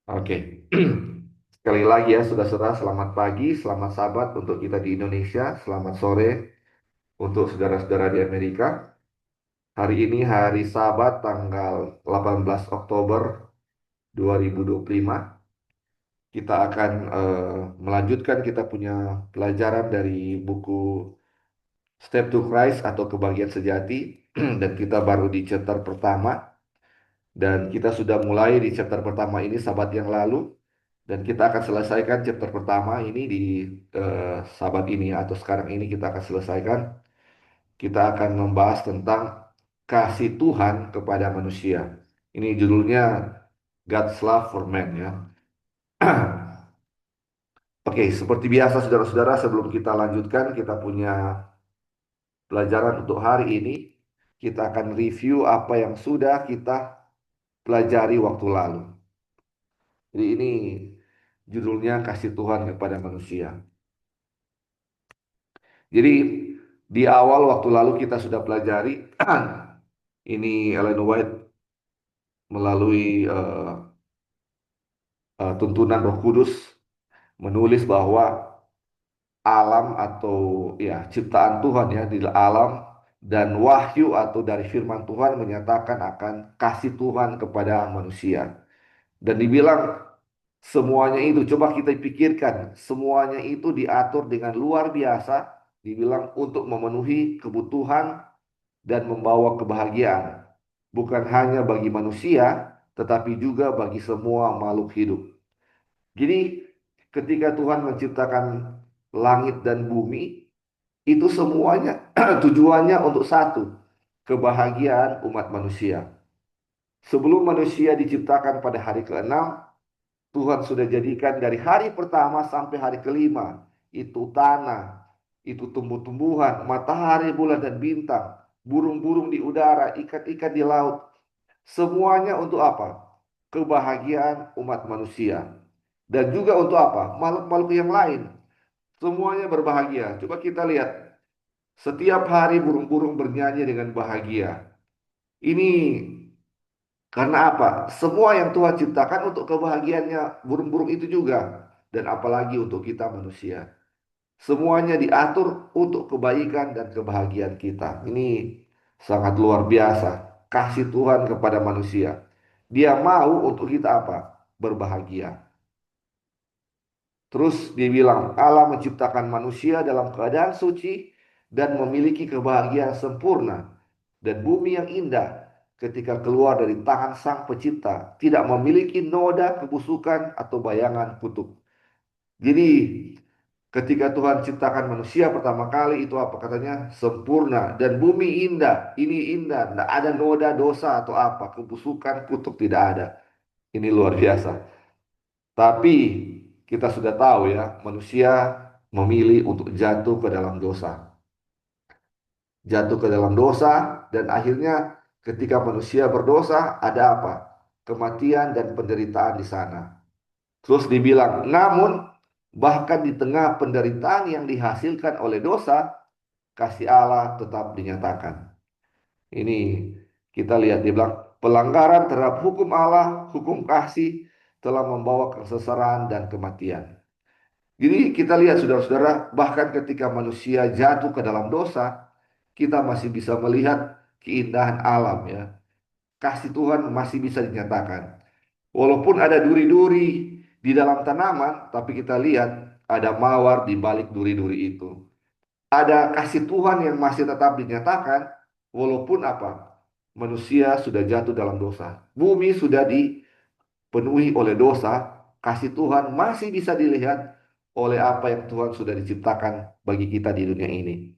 Oke. Sekali lagi ya, saudara-saudara, selamat pagi, selamat sabat untuk kita di Indonesia, selamat sore untuk saudara-saudara di Amerika. Hari ini hari Sabat tanggal 18 Oktober 2025. Kita akan melanjutkan kita punya pelajaran dari buku Step to Christ atau Kebahagiaan Sejati dan kita baru di chapter pertama dan kita sudah mulai di chapter pertama ini Sabat yang lalu. Dan kita akan selesaikan chapter pertama ini di sahabat ini atau sekarang ini kita akan selesaikan. Kita akan membahas tentang kasih Tuhan kepada manusia. Ini judulnya God's Love for Man ya. Oke, seperti biasa saudara-saudara sebelum kita lanjutkan kita punya pelajaran untuk hari ini. Kita akan review apa yang sudah kita pelajari waktu lalu. Jadi ini judulnya kasih Tuhan kepada manusia. Jadi di awal waktu lalu kita sudah pelajari ini Ellen White melalui tuntunan Roh Kudus menulis bahwa alam atau ya ciptaan Tuhan ya di alam dan wahyu atau dari firman Tuhan menyatakan akan kasih Tuhan kepada manusia. Dan dibilang semuanya itu coba kita pikirkan, semuanya itu diatur dengan luar biasa, dibilang untuk memenuhi kebutuhan dan membawa kebahagiaan, bukan hanya bagi manusia, tetapi juga bagi semua makhluk hidup. Jadi, ketika Tuhan menciptakan langit dan bumi, itu semuanya tujuannya untuk satu, kebahagiaan umat manusia. Sebelum manusia diciptakan pada hari ke-6, Tuhan sudah jadikan dari hari pertama sampai hari kelima, itu tanah, itu tumbuh-tumbuhan, matahari, bulan, dan bintang, burung-burung di udara, ikan-ikan di laut. Semuanya untuk apa? Kebahagiaan umat manusia. Dan juga untuk apa? Makhluk-makhluk yang lain. Semuanya berbahagia. Coba kita lihat. Setiap hari burung-burung bernyanyi dengan bahagia. Ini karena apa? Semua yang Tuhan ciptakan untuk kebahagiaannya burung-burung itu juga. Dan apalagi untuk kita manusia. Semuanya diatur untuk kebaikan dan kebahagiaan kita. Ini sangat luar biasa. Kasih Tuhan kepada manusia. Dia mau untuk kita apa? Berbahagia. Terus dibilang Allah menciptakan manusia dalam keadaan suci dan memiliki kebahagiaan sempurna. Dan bumi yang indah ketika keluar dari tangan Sang Pencipta tidak memiliki noda kebusukan atau bayangan kutuk. Jadi ketika Tuhan ciptakan manusia pertama kali itu apa katanya? Sempurna dan bumi indah. Ini indah, tidak ada noda dosa atau apa, kebusukan, kutuk tidak ada. Ini luar biasa. Tapi kita sudah tahu ya, manusia memilih untuk jatuh ke dalam dosa. Jatuh ke dalam dosa dan akhirnya ketika manusia berdosa ada apa? Kematian dan penderitaan di sana. Terus dibilang, namun bahkan di tengah penderitaan yang dihasilkan oleh dosa, kasih Allah tetap dinyatakan. Ini kita lihat dia bilang pelanggaran terhadap hukum Allah, hukum kasih telah membawa kesesaran dan kematian. Jadi kita lihat saudara-saudara, bahkan ketika manusia jatuh ke dalam dosa, kita masih bisa melihat keindahan alam ya. Kasih Tuhan masih bisa dinyatakan. Walaupun ada duri-duri di dalam tanaman, tapi kita lihat ada mawar di balik duri-duri itu. Ada kasih Tuhan yang masih tetap dinyatakan, walaupun apa? Manusia sudah jatuh dalam dosa. Bumi sudah dipenuhi oleh dosa, kasih Tuhan masih bisa dilihat oleh apa yang Tuhan sudah diciptakan bagi kita di dunia ini.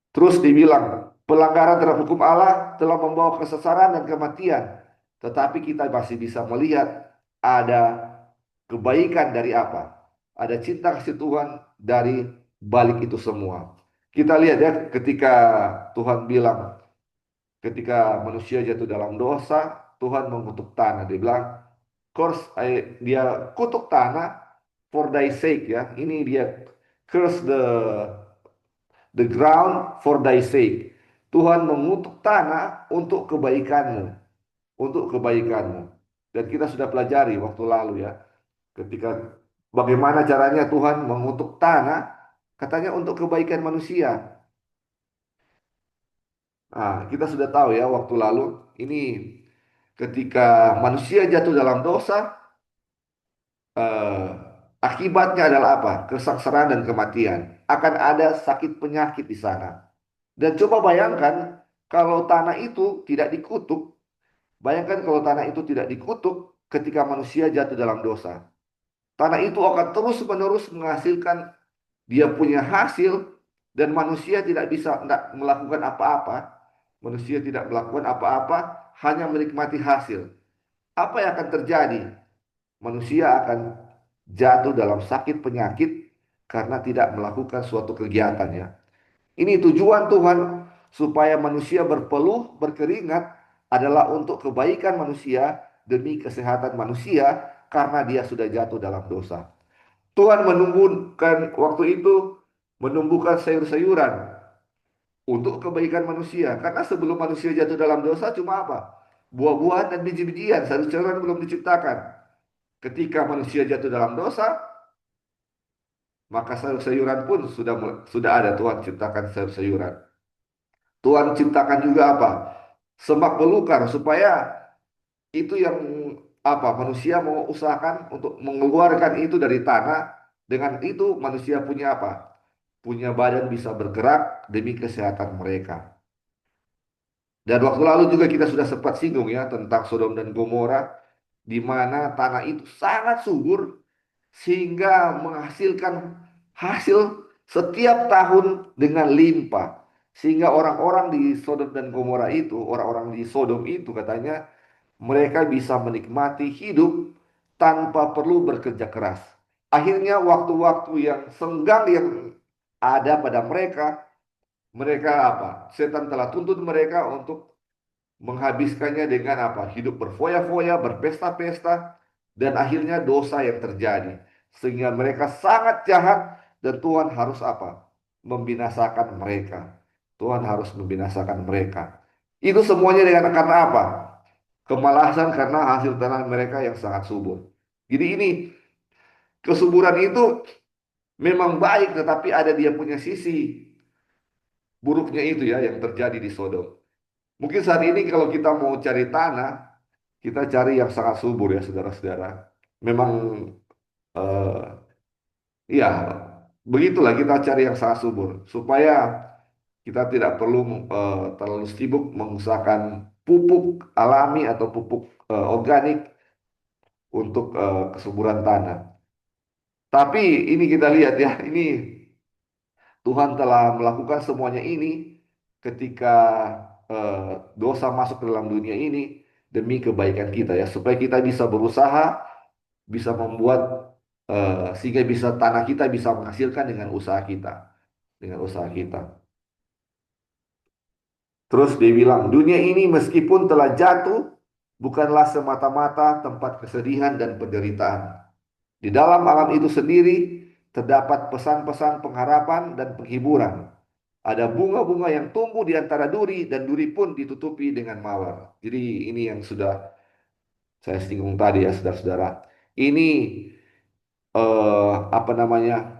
Terus dibilang, pelanggaran terhadap hukum Allah telah membawa kesesaran dan kematian. Tetapi kita masih bisa melihat ada kebaikan dari apa? Ada cinta kasih Tuhan dari balik itu semua. Kita lihat ya ketika Tuhan bilang, ketika manusia jatuh dalam dosa, Tuhan mengutuk tanah. Dia bilang, curse, dia kutuk tanah for thy sake ya. Ini dia curse the ground for thy sake. Tuhan mengutuk tanah untuk kebaikanmu, untuk kebaikanmu. Dan kita sudah pelajari waktu lalu ya, ketika bagaimana caranya Tuhan mengutuk tanah, katanya untuk kebaikan manusia. Nah, kita sudah tahu ya waktu lalu, ini ketika manusia jatuh dalam dosa, eh, akibatnya adalah apa? Kesengsaraan dan kematian. Akan ada sakit penyakit di sana. Dan coba bayangkan kalau tanah itu tidak dikutuk, bayangkan kalau tanah itu tidak dikutuk ketika manusia jatuh dalam dosa. Tanah itu akan terus-menerus menghasilkan dia punya hasil dan manusia tidak bisa melakukan apa-apa. Manusia tidak melakukan apa-apa, hanya menikmati hasil. Apa yang akan terjadi? Manusia akan jatuh dalam sakit penyakit karena tidak melakukan suatu kegiatan ya. Ini tujuan Tuhan supaya manusia berpeluh, berkeringat adalah untuk kebaikan manusia demi kesehatan manusia karena dia sudah jatuh dalam dosa. Tuhan menumbuhkan waktu itu menumbuhkan sayur-sayuran untuk kebaikan manusia. Karena sebelum manusia jatuh dalam dosa cuma apa? Buah-buahan dan biji-bijian, sayur-sayuran belum diciptakan. Ketika manusia jatuh dalam dosa, maka sayur-sayuran pun sudah ada. Tuhan ciptakan sayur-sayuran. Tuhan ciptakan juga apa? Semak belukar supaya itu yang apa? Manusia mau usahakan untuk mengeluarkan itu dari tanah. Dengan itu manusia punya apa? Punya badan bisa bergerak demi kesehatan mereka. Dan waktu lalu juga kita sudah sempat singgung ya tentang Sodom dan Gomora, di mana tanah itu sangat subur sehingga menghasilkan hasil setiap tahun dengan limpah. Sehingga orang-orang di Sodom dan Gomora itu, orang-orang di Sodom itu katanya mereka bisa menikmati hidup tanpa perlu bekerja keras. Akhirnya waktu-waktu yang senggang yang ada pada mereka, mereka apa? Setan telah tuntut mereka untuk menghabiskannya dengan apa? Hidup berfoya-foya, berpesta-pesta, dan akhirnya dosa yang terjadi. Sehingga mereka sangat jahat dan Tuhan harus apa? Membinasakan mereka. Tuhan harus membinasakan mereka. Itu semuanya dengan karena apa? Kemalasan karena hasil tanah mereka yang sangat subur. Jadi ini kesuburan itu memang baik, tetapi ada dia punya sisi buruknya itu ya yang terjadi di Sodom. Mungkin saat ini kalau kita mau cari tanah, kita cari yang sangat subur ya saudara-saudara. Memang ya begitulah kita cari yang sangat subur supaya kita tidak perlu terlalu sibuk mengusahakan pupuk alami atau pupuk organik untuk kesuburan tanah. Tapi ini kita lihat ya, ini Tuhan telah melakukan semuanya ini ketika dosa masuk ke dalam dunia ini demi kebaikan kita ya, supaya kita bisa berusaha, bisa membuat sehingga bisa tanah kita bisa menghasilkan dengan usaha kita, dengan usaha kita. Terus dia bilang, dunia ini meskipun telah jatuh, bukanlah semata-mata tempat kesedihan dan penderitaan. Di dalam alam itu sendiri terdapat pesan-pesan pengharapan dan penghiburan. Ada bunga-bunga yang tumbuh di antara duri dan duri pun ditutupi dengan mawar. Jadi ini yang sudah saya singgung tadi ya saudara-saudara. Ini apa namanya?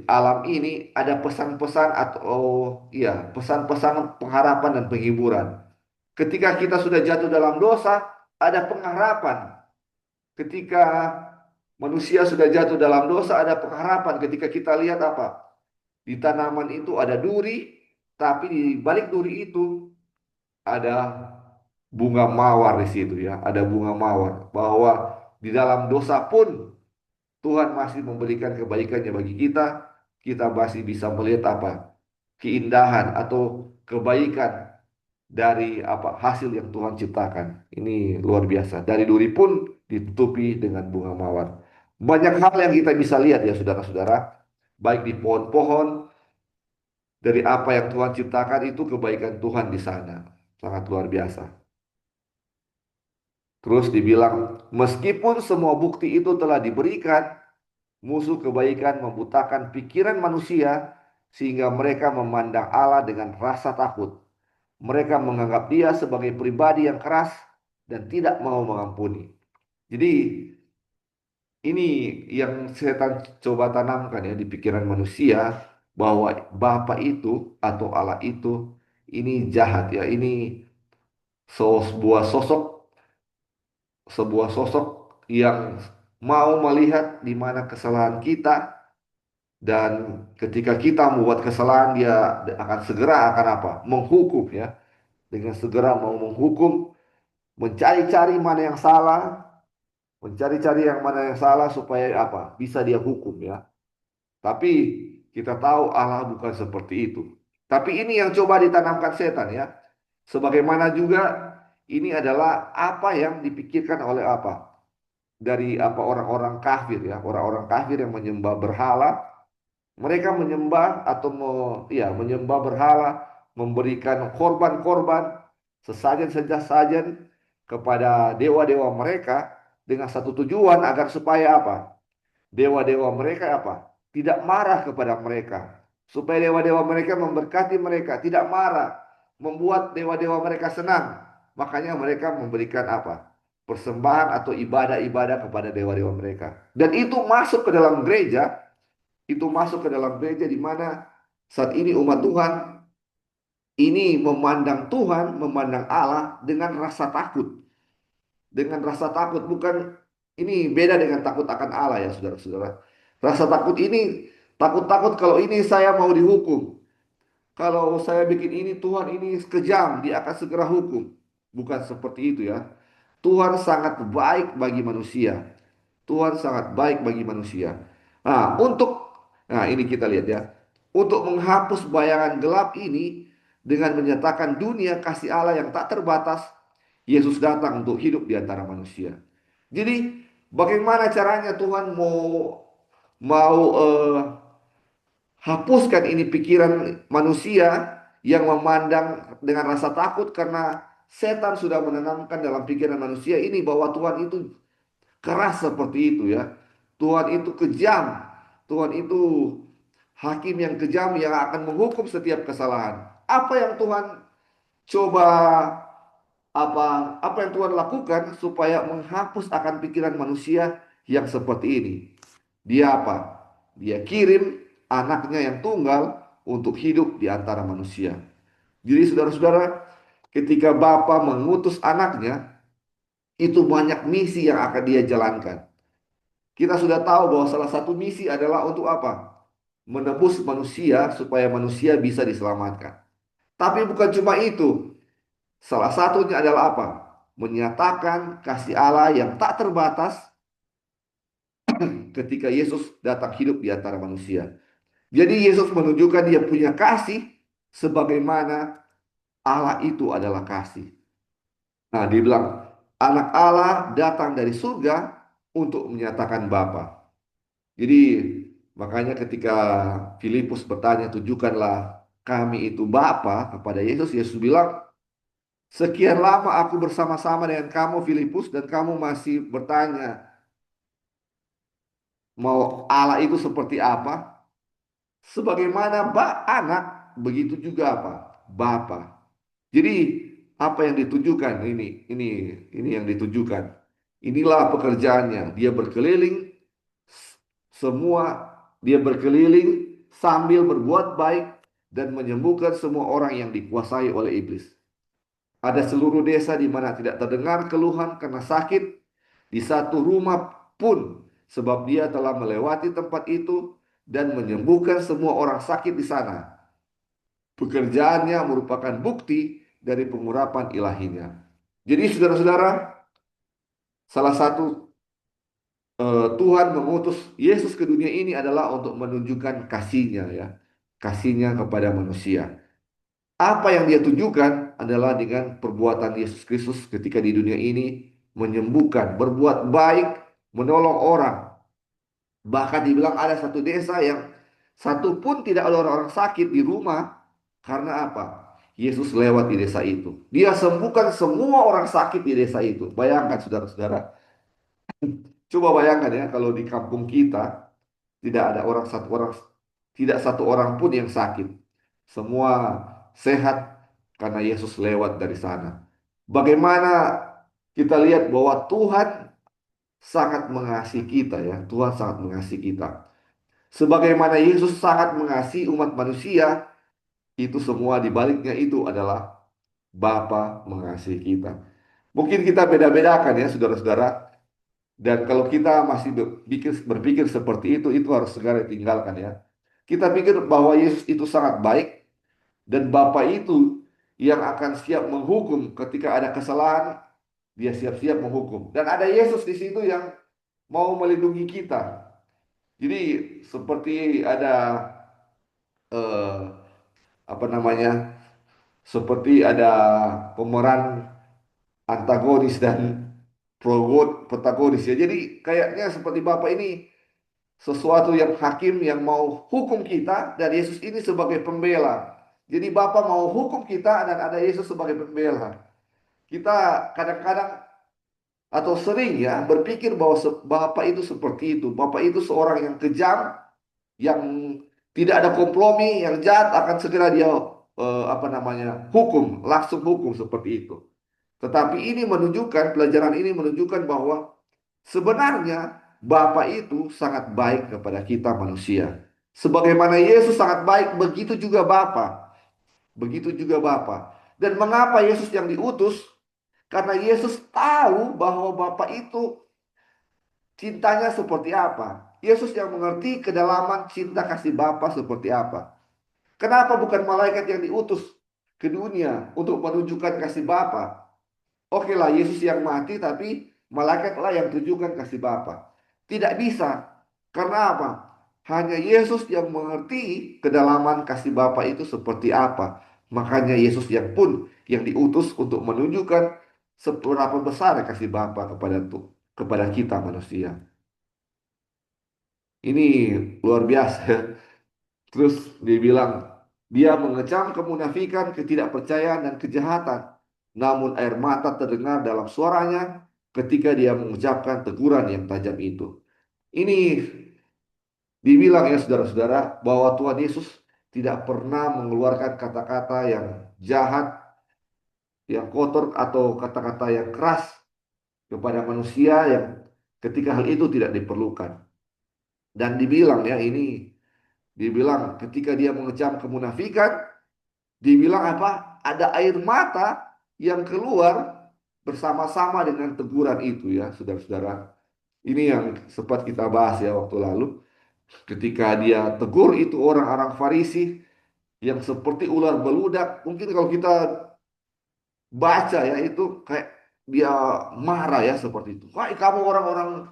Alam ini ada pesan-pesan atau ya pesan-pesan pengharapan dan penghiburan. Ketika kita sudah jatuh dalam dosa, ada pengharapan. Ketika manusia sudah jatuh dalam dosa, ada pengharapan. Ketika kita lihat apa? Di tanaman itu ada duri, tapi di balik duri itu ada bunga mawar di situ ya. Ada bunga mawar. Bahwa di dalam dosa pun Tuhan masih memberikan kebaikannya bagi kita. Kita masih bisa melihat apa? Keindahan atau kebaikan dari apa hasil yang Tuhan ciptakan. Ini luar biasa. Dari duri pun ditutupi dengan bunga mawar. Banyak hal yang kita bisa lihat ya saudara-saudara. Baik di pohon-pohon, dari apa yang Tuhan ciptakan itu kebaikan Tuhan di sana. Sangat luar biasa. Terus dibilang, meskipun semua bukti itu telah diberikan, musuh kebaikan membutakan pikiran manusia sehingga mereka memandang Allah dengan rasa takut. Mereka menganggap dia sebagai pribadi yang keras dan tidak mau mengampuni. Jadi ini yang setan coba tanamkan ya di pikiran manusia bahwa Bapa itu atau Allah itu ini jahat ya. Ini sebuah sosok yang mau melihat di mana kesalahan kita, dan ketika kita membuat kesalahan dia akan segera akan apa? Menghukum ya. Dengan segera mau menghukum, mencari-cari mana yang salah, mencari-cari yang mana yang salah supaya apa? Bisa dia hukum ya. Tapi kita tahu Allah bukan seperti itu. Tapi ini yang coba ditanamkan setan ya. Sebagaimana juga ini adalah apa yang dipikirkan oleh apa? Dari apa orang-orang kafir ya, orang-orang kafir yang menyembah berhala. Mereka menyembah atau menyembah berhala, memberikan korban-korban, sesajen-sesajen kepada dewa-dewa mereka dengan satu tujuan agar supaya apa? Dewa-dewa mereka apa? Tidak marah kepada mereka. Supaya dewa-dewa mereka memberkati mereka, tidak marah, membuat dewa-dewa mereka senang. Makanya mereka memberikan apa? Persembahan atau ibadah-ibadah kepada dewa-dewa mereka. Dan itu masuk ke dalam gereja, di mana saat ini umat Tuhan ini memandang Tuhan, memandang Allah dengan rasa takut. Dengan rasa takut, bukan ini beda dengan takut akan Allah ya saudara-saudara. Rasa takut ini takut-takut kalau ini saya mau dihukum. Kalau saya bikin ini Tuhan ini kejam, dia akan segera hukum. Bukan seperti itu ya. Tuhan sangat baik bagi manusia. Tuhan sangat baik bagi manusia. Nah, ini kita lihat ya. Untuk menghapus bayangan gelap ini dengan menyatakan dunia kasih Allah yang tak terbatas, Yesus datang untuk hidup di antara manusia. Jadi, bagaimana caranya Tuhan mau hapuskan ini pikiran manusia yang memandang dengan rasa takut karena setan sudah menanamkan dalam pikiran manusia ini bahwa Tuhan itu keras seperti itu ya. Tuhan itu kejam. Tuhan itu hakim yang kejam yang akan menghukum setiap kesalahan. Apa yang Tuhan coba apa yang Tuhan lakukan supaya menghapus akan pikiran manusia yang seperti ini? Dia apa? Dia kirim anaknya yang tunggal untuk hidup di antara manusia. Jadi saudara-saudara, ketika Bapa mengutus anaknya, itu banyak misi yang akan dia jalankan. Kita sudah tahu bahwa salah satu misi adalah untuk apa? Menebus manusia supaya manusia bisa diselamatkan. Tapi bukan cuma itu. Salah satunya adalah apa? Menyatakan kasih Allah yang tak terbatas ketika Yesus datang hidup di antara manusia. Jadi Yesus menunjukkan dia punya kasih sebagaimana Allah itu adalah kasih. Nah, dia bilang anak Allah datang dari surga untuk menyatakan Bapa. Jadi makanya ketika Filipus bertanya, tunjukkanlah kami itu Bapa kepada Yesus, Yesus bilang, sekian lama aku bersama-sama dengan kamu Filipus dan kamu masih bertanya mau Allah itu seperti apa? Sebagaimana anak, begitu juga apa? Bapa. Jadi apa yang ditujukan ini yang ditujukan. Inilah pekerjaannya. Semua dia berkeliling sambil berbuat baik dan menyembuhkan semua orang yang dikuasai oleh iblis. Ada seluruh desa di mana tidak terdengar keluhan karena sakit di satu rumah pun, sebab dia telah melewati tempat itu dan menyembuhkan semua orang sakit di sana. Pekerjaannya merupakan bukti dari pengurapan ilahinya. Jadi saudara-saudara, salah satu Tuhan mengutus Yesus ke dunia ini adalah untuk menunjukkan kasihnya ya. Kasihnya kepada manusia. Apa yang dia tunjukkan adalah dengan perbuatan Yesus Kristus ketika di dunia ini menyembuhkan, berbuat baik, menolong orang. Bahkan dibilang ada satu desa yang satu pun tidak ada orang-orang sakit di rumah karena apa? Yesus lewat di desa itu. Dia sembuhkan semua orang sakit di desa itu. Bayangkan saudara-saudara. Coba bayangkan ya kalau di kampung kita tidak ada tidak satu orang pun yang sakit. Semua sehat karena Yesus lewat dari sana. Bagaimana kita lihat bahwa Tuhan sangat mengasihi kita ya. Tuhan sangat mengasihi kita. Sebagaimana Yesus sangat mengasihi umat manusia, itu semua di baliknya itu adalah Bapa mengasihi kita. Mungkin kita beda-bedakan ya saudara-saudara. Dan kalau kita masih berpikir seperti itu harus segera ditinggalkan ya. Kita pikir bahwa Yesus itu sangat baik dan Bapa itu yang akan siap menghukum ketika ada kesalahan, dia siap-siap menghukum. Dan ada Yesus di situ yang mau melindungi kita. Jadi seperti ada eh, apa namanya? Seperti ada pemeran antagonis dan protagonis ya. Jadi kayaknya seperti Bapak ini sesuatu yang hakim yang mau hukum kita dan Yesus ini sebagai pembela. Jadi Bapa mau hukum kita dan ada Yesus sebagai pembela. Kita kadang-kadang atau sering ya berpikir bahwa Bapa itu seperti itu. Bapa itu seorang yang kejam, yang tidak ada kompromi, yang jahat akan segera dia apa namanya hukum, langsung hukum seperti itu. Tetapi ini menunjukkan, pelajaran ini menunjukkan bahwa sebenarnya Bapa itu sangat baik kepada kita manusia. Sebagaimana Yesus sangat baik, begitu juga Bapa. Begitu juga Bapa. Dan mengapa Yesus yang diutus? Karena Yesus tahu bahwa Bapa itu cintanya seperti apa. Yesus yang mengerti kedalaman cinta kasih Bapa seperti apa. Kenapa bukan malaikat yang diutus ke dunia untuk menunjukkan kasih Bapa? Oke lah, Yesus yang mati, tapi malaikatlah yang tunjukkan kasih Bapa. Tidak bisa. Karena apa? Hanya Yesus yang mengerti kedalaman kasih Bapa itu seperti apa. Makanya Yesus yang pun yang diutus untuk menunjukkan seberapa besar kasih Bapa kepada kita manusia. Ini luar biasa. Terus dia bilang, dia mengecam kemunafikan, ketidakpercayaan, dan kejahatan. Namun air mata terdengar dalam suaranya ketika dia mengucapkan teguran yang tajam itu. Ini dibilang ya saudara-saudara bahwa Tuhan Yesus tidak pernah mengeluarkan kata-kata yang jahat, yang kotor atau kata-kata yang keras kepada manusia yang ketika hal itu tidak diperlukan. Dan dibilang ya ini, dibilang ketika dia mengecam kemunafikan, dibilang apa? Ada air mata yang keluar bersama-sama dengan teguran itu ya, saudara-saudara. Ini yang sempat kita bahas ya waktu lalu. Ketika dia tegur itu orang-orang Farisi yang seperti ular beludak. Mungkin kalau kita baca ya itu kayak dia marah ya seperti itu. Wah, kamu orang-orang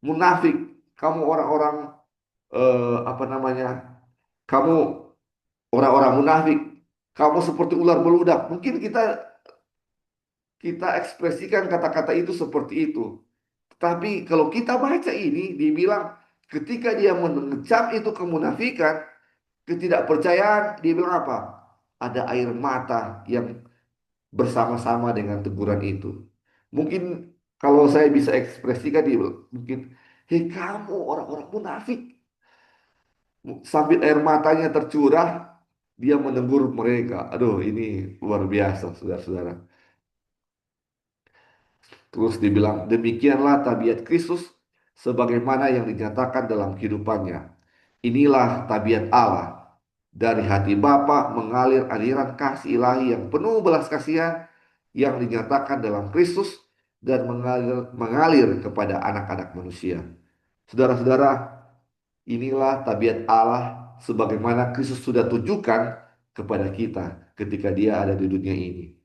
munafik, kamu orang-orang apa namanya? Kamu orang-orang munafik, kamu seperti ular beludak. Mungkin kita ekspresikan kata-kata itu seperti itu. Tapi kalau kita baca ini, dibilang ketika dia mengecam itu kemunafikan, ketidakpercayaan, dia bilang apa? Ada air mata yang bersama-sama dengan teguran itu. Mungkin kalau saya bisa ekspresikan, dia bilang, mungkin, hei kamu orang-orang munafik. Sambil air matanya tercurah, dia menegur mereka. Aduh, ini luar biasa, saudara-saudara. Terus dibilang, demikianlah tabiat Kristus sebagaimana yang dinyatakan dalam kehidupannya. Inilah tabiat Allah. Dari hati Bapa mengalir aliran kasih ilahi yang penuh belas kasihan yang dinyatakan dalam Kristus dan mengalir kepada anak-anak manusia. Saudara-saudara, inilah tabiat Allah sebagaimana Kristus sudah tunjukkan kepada kita ketika dia ada di dunia ini.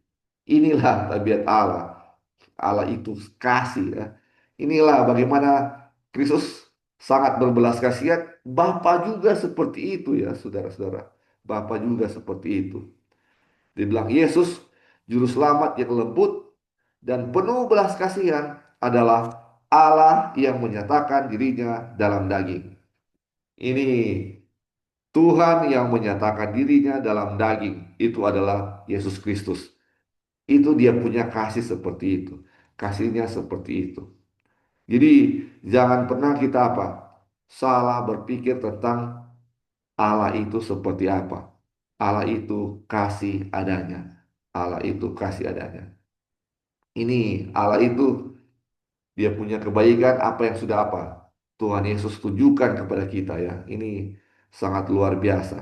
Inilah tabiat Allah. Allah itu kasih ya. Inilah bagaimana Kristus sangat berbelas kasihan. Bapa juga seperti itu ya saudara-saudara. Bapa juga seperti itu. Dibilang Yesus juru selamat yang lembut dan penuh belas kasihan adalah Allah yang menyatakan dirinya dalam daging. Ini Tuhan yang menyatakan dirinya dalam daging. Itu adalah Yesus Kristus. Itu dia punya kasih seperti itu. Kasihnya seperti itu. Jadi jangan pernah kita apa? Salah berpikir tentang Allah itu seperti apa. Allah itu kasih adanya. Allah itu kasih adanya. Ini Allah itu dia punya kebaikan apa yang sudah apa Tuhan Yesus tunjukkan kepada kita ya. Ini sangat luar biasa.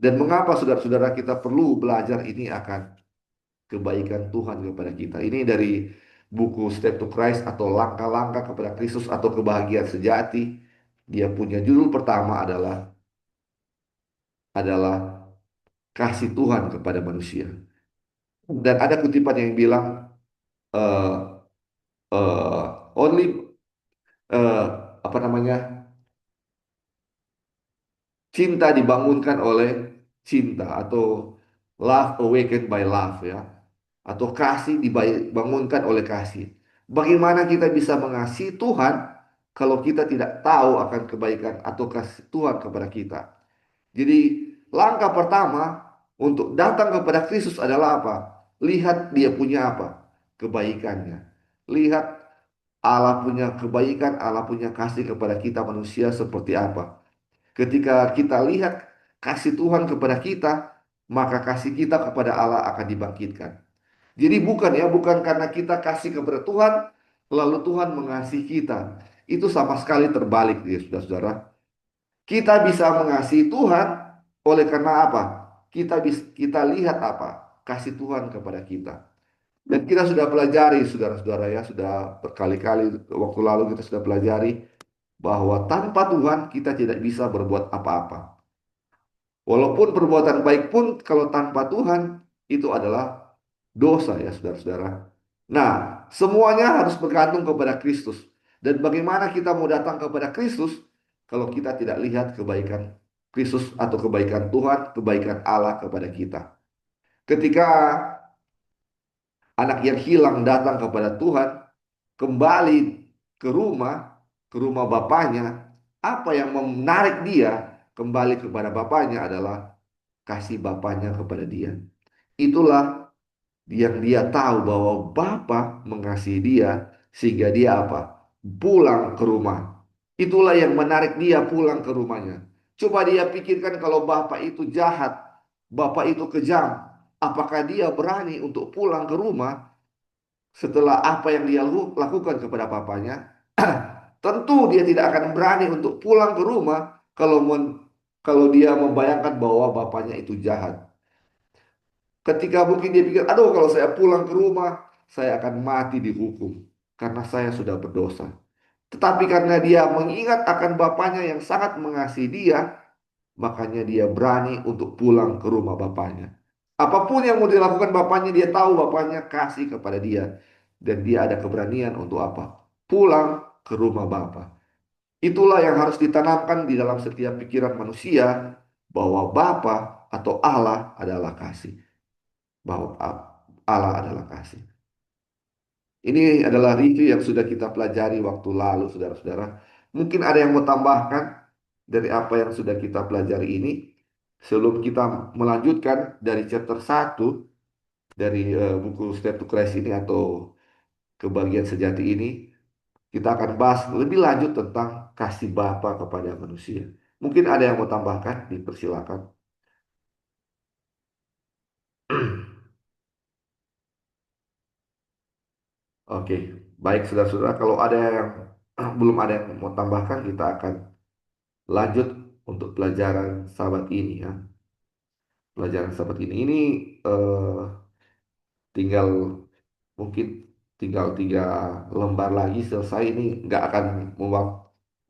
Dan mengapa saudara-saudara kita perlu belajar ini akan kebaikan Tuhan kepada kita. Ini dari buku Step to Christ atau langkah-langkah kepada Kristus atau kebahagiaan sejati. Dia punya judul pertama adalah kasih Tuhan kepada manusia. Dan ada kutipan yang bilang eh only eh, apa namanya cinta dibangunkan oleh cinta atau love awakened by love ya atau kasih dibangunkan oleh kasih. Bagaimana kita bisa mengasihi Tuhan kalau kita tidak tahu akan kebaikan atau kasih Tuhan kepada kita? Jadi langkah pertama untuk datang kepada Kristus adalah apa? Lihat dia punya apa? Kebaikannya. Lihat Allah punya kebaikan, Allah punya kasih kepada kita manusia seperti apa. Ketika kita lihat kasih Tuhan kepada kita, maka kasih kita kepada Allah akan dibangkitkan. Jadi bukan karena kita kasih kepada Tuhan, lalu Tuhan mengasihi kita. Itu sama sekali terbalik ya saudara-saudara. Kita bisa mengasihi Tuhan oleh karena apa? Kita lihat apa? Kasih Tuhan kepada kita. Dan kita sudah pelajari saudara-saudara ya, sudah berkali-kali waktu lalu kita sudah pelajari bahwa tanpa Tuhan kita tidak bisa berbuat apa-apa. Walaupun perbuatan baik pun kalau tanpa Tuhan itu adalah dosa ya saudara-saudara. Nah, semuanya harus bergantung kepada Kristus. Dan bagaimana kita mau datang kepada Kristus kalau kita tidak lihat kebaikan Kristus atau kebaikan Tuhan, kebaikan Allah kepada kita. Ketika anak yang hilang datang kepada Tuhan, kembali ke rumah bapaknya, apa yang menarik dia kembali kepada bapaknya adalah kasih bapaknya kepada dia. Itulah yang dia tahu bahwa Bapa mengasihi dia sehingga dia apa? Pulang ke rumah. Itulah yang menarik dia pulang ke rumahnya. Coba dia pikirkan kalau Bapak itu jahat, Bapak itu kejam, apakah dia berani untuk pulang ke rumah setelah apa yang dia lakukan kepada bapaknya? Tentu dia tidak akan berani untuk pulang ke rumah kalau dia membayangkan bahwa bapaknya itu jahat. Ketika mungkin dia pikir, aduh kalau saya pulang ke rumah, saya akan mati dihukum. Karena saya sudah berdosa. Tetapi karena dia mengingat akan bapaknya yang sangat mengasihi dia, makanya dia berani untuk pulang ke rumah bapaknya. Apapun yang mau dilakukan bapaknya, dia tahu bapaknya kasih kepada dia. Dan dia ada keberanian untuk apa? Pulang ke rumah bapak. Itulah yang harus ditanamkan di dalam setiap pikiran manusia, bahwa Bapa atau Allah adalah kasih. Bahwa Allah adalah kasih. Ini adalah review yang sudah kita pelajari waktu lalu, saudara-saudara. Mungkin ada yang mau tambahkan dari apa yang sudah kita pelajari ini. Sebelum kita melanjutkan dari chapter 1 dari buku Step to Christ ini atau kebahagiaan sejati ini, kita akan bahas lebih lanjut tentang kasih Bapa kepada manusia. Mungkin ada yang mau tambahkan, dipersilakan. Oke, baik saudara-saudara. Kalau ada yang belum ada yang mau tambahkan, kita akan lanjut untuk pelajaran sahabat ini ya. Pelajaran sahabat ini eh, tinggal mungkin tinggal 3 lembar lagi selesai. Ini nggak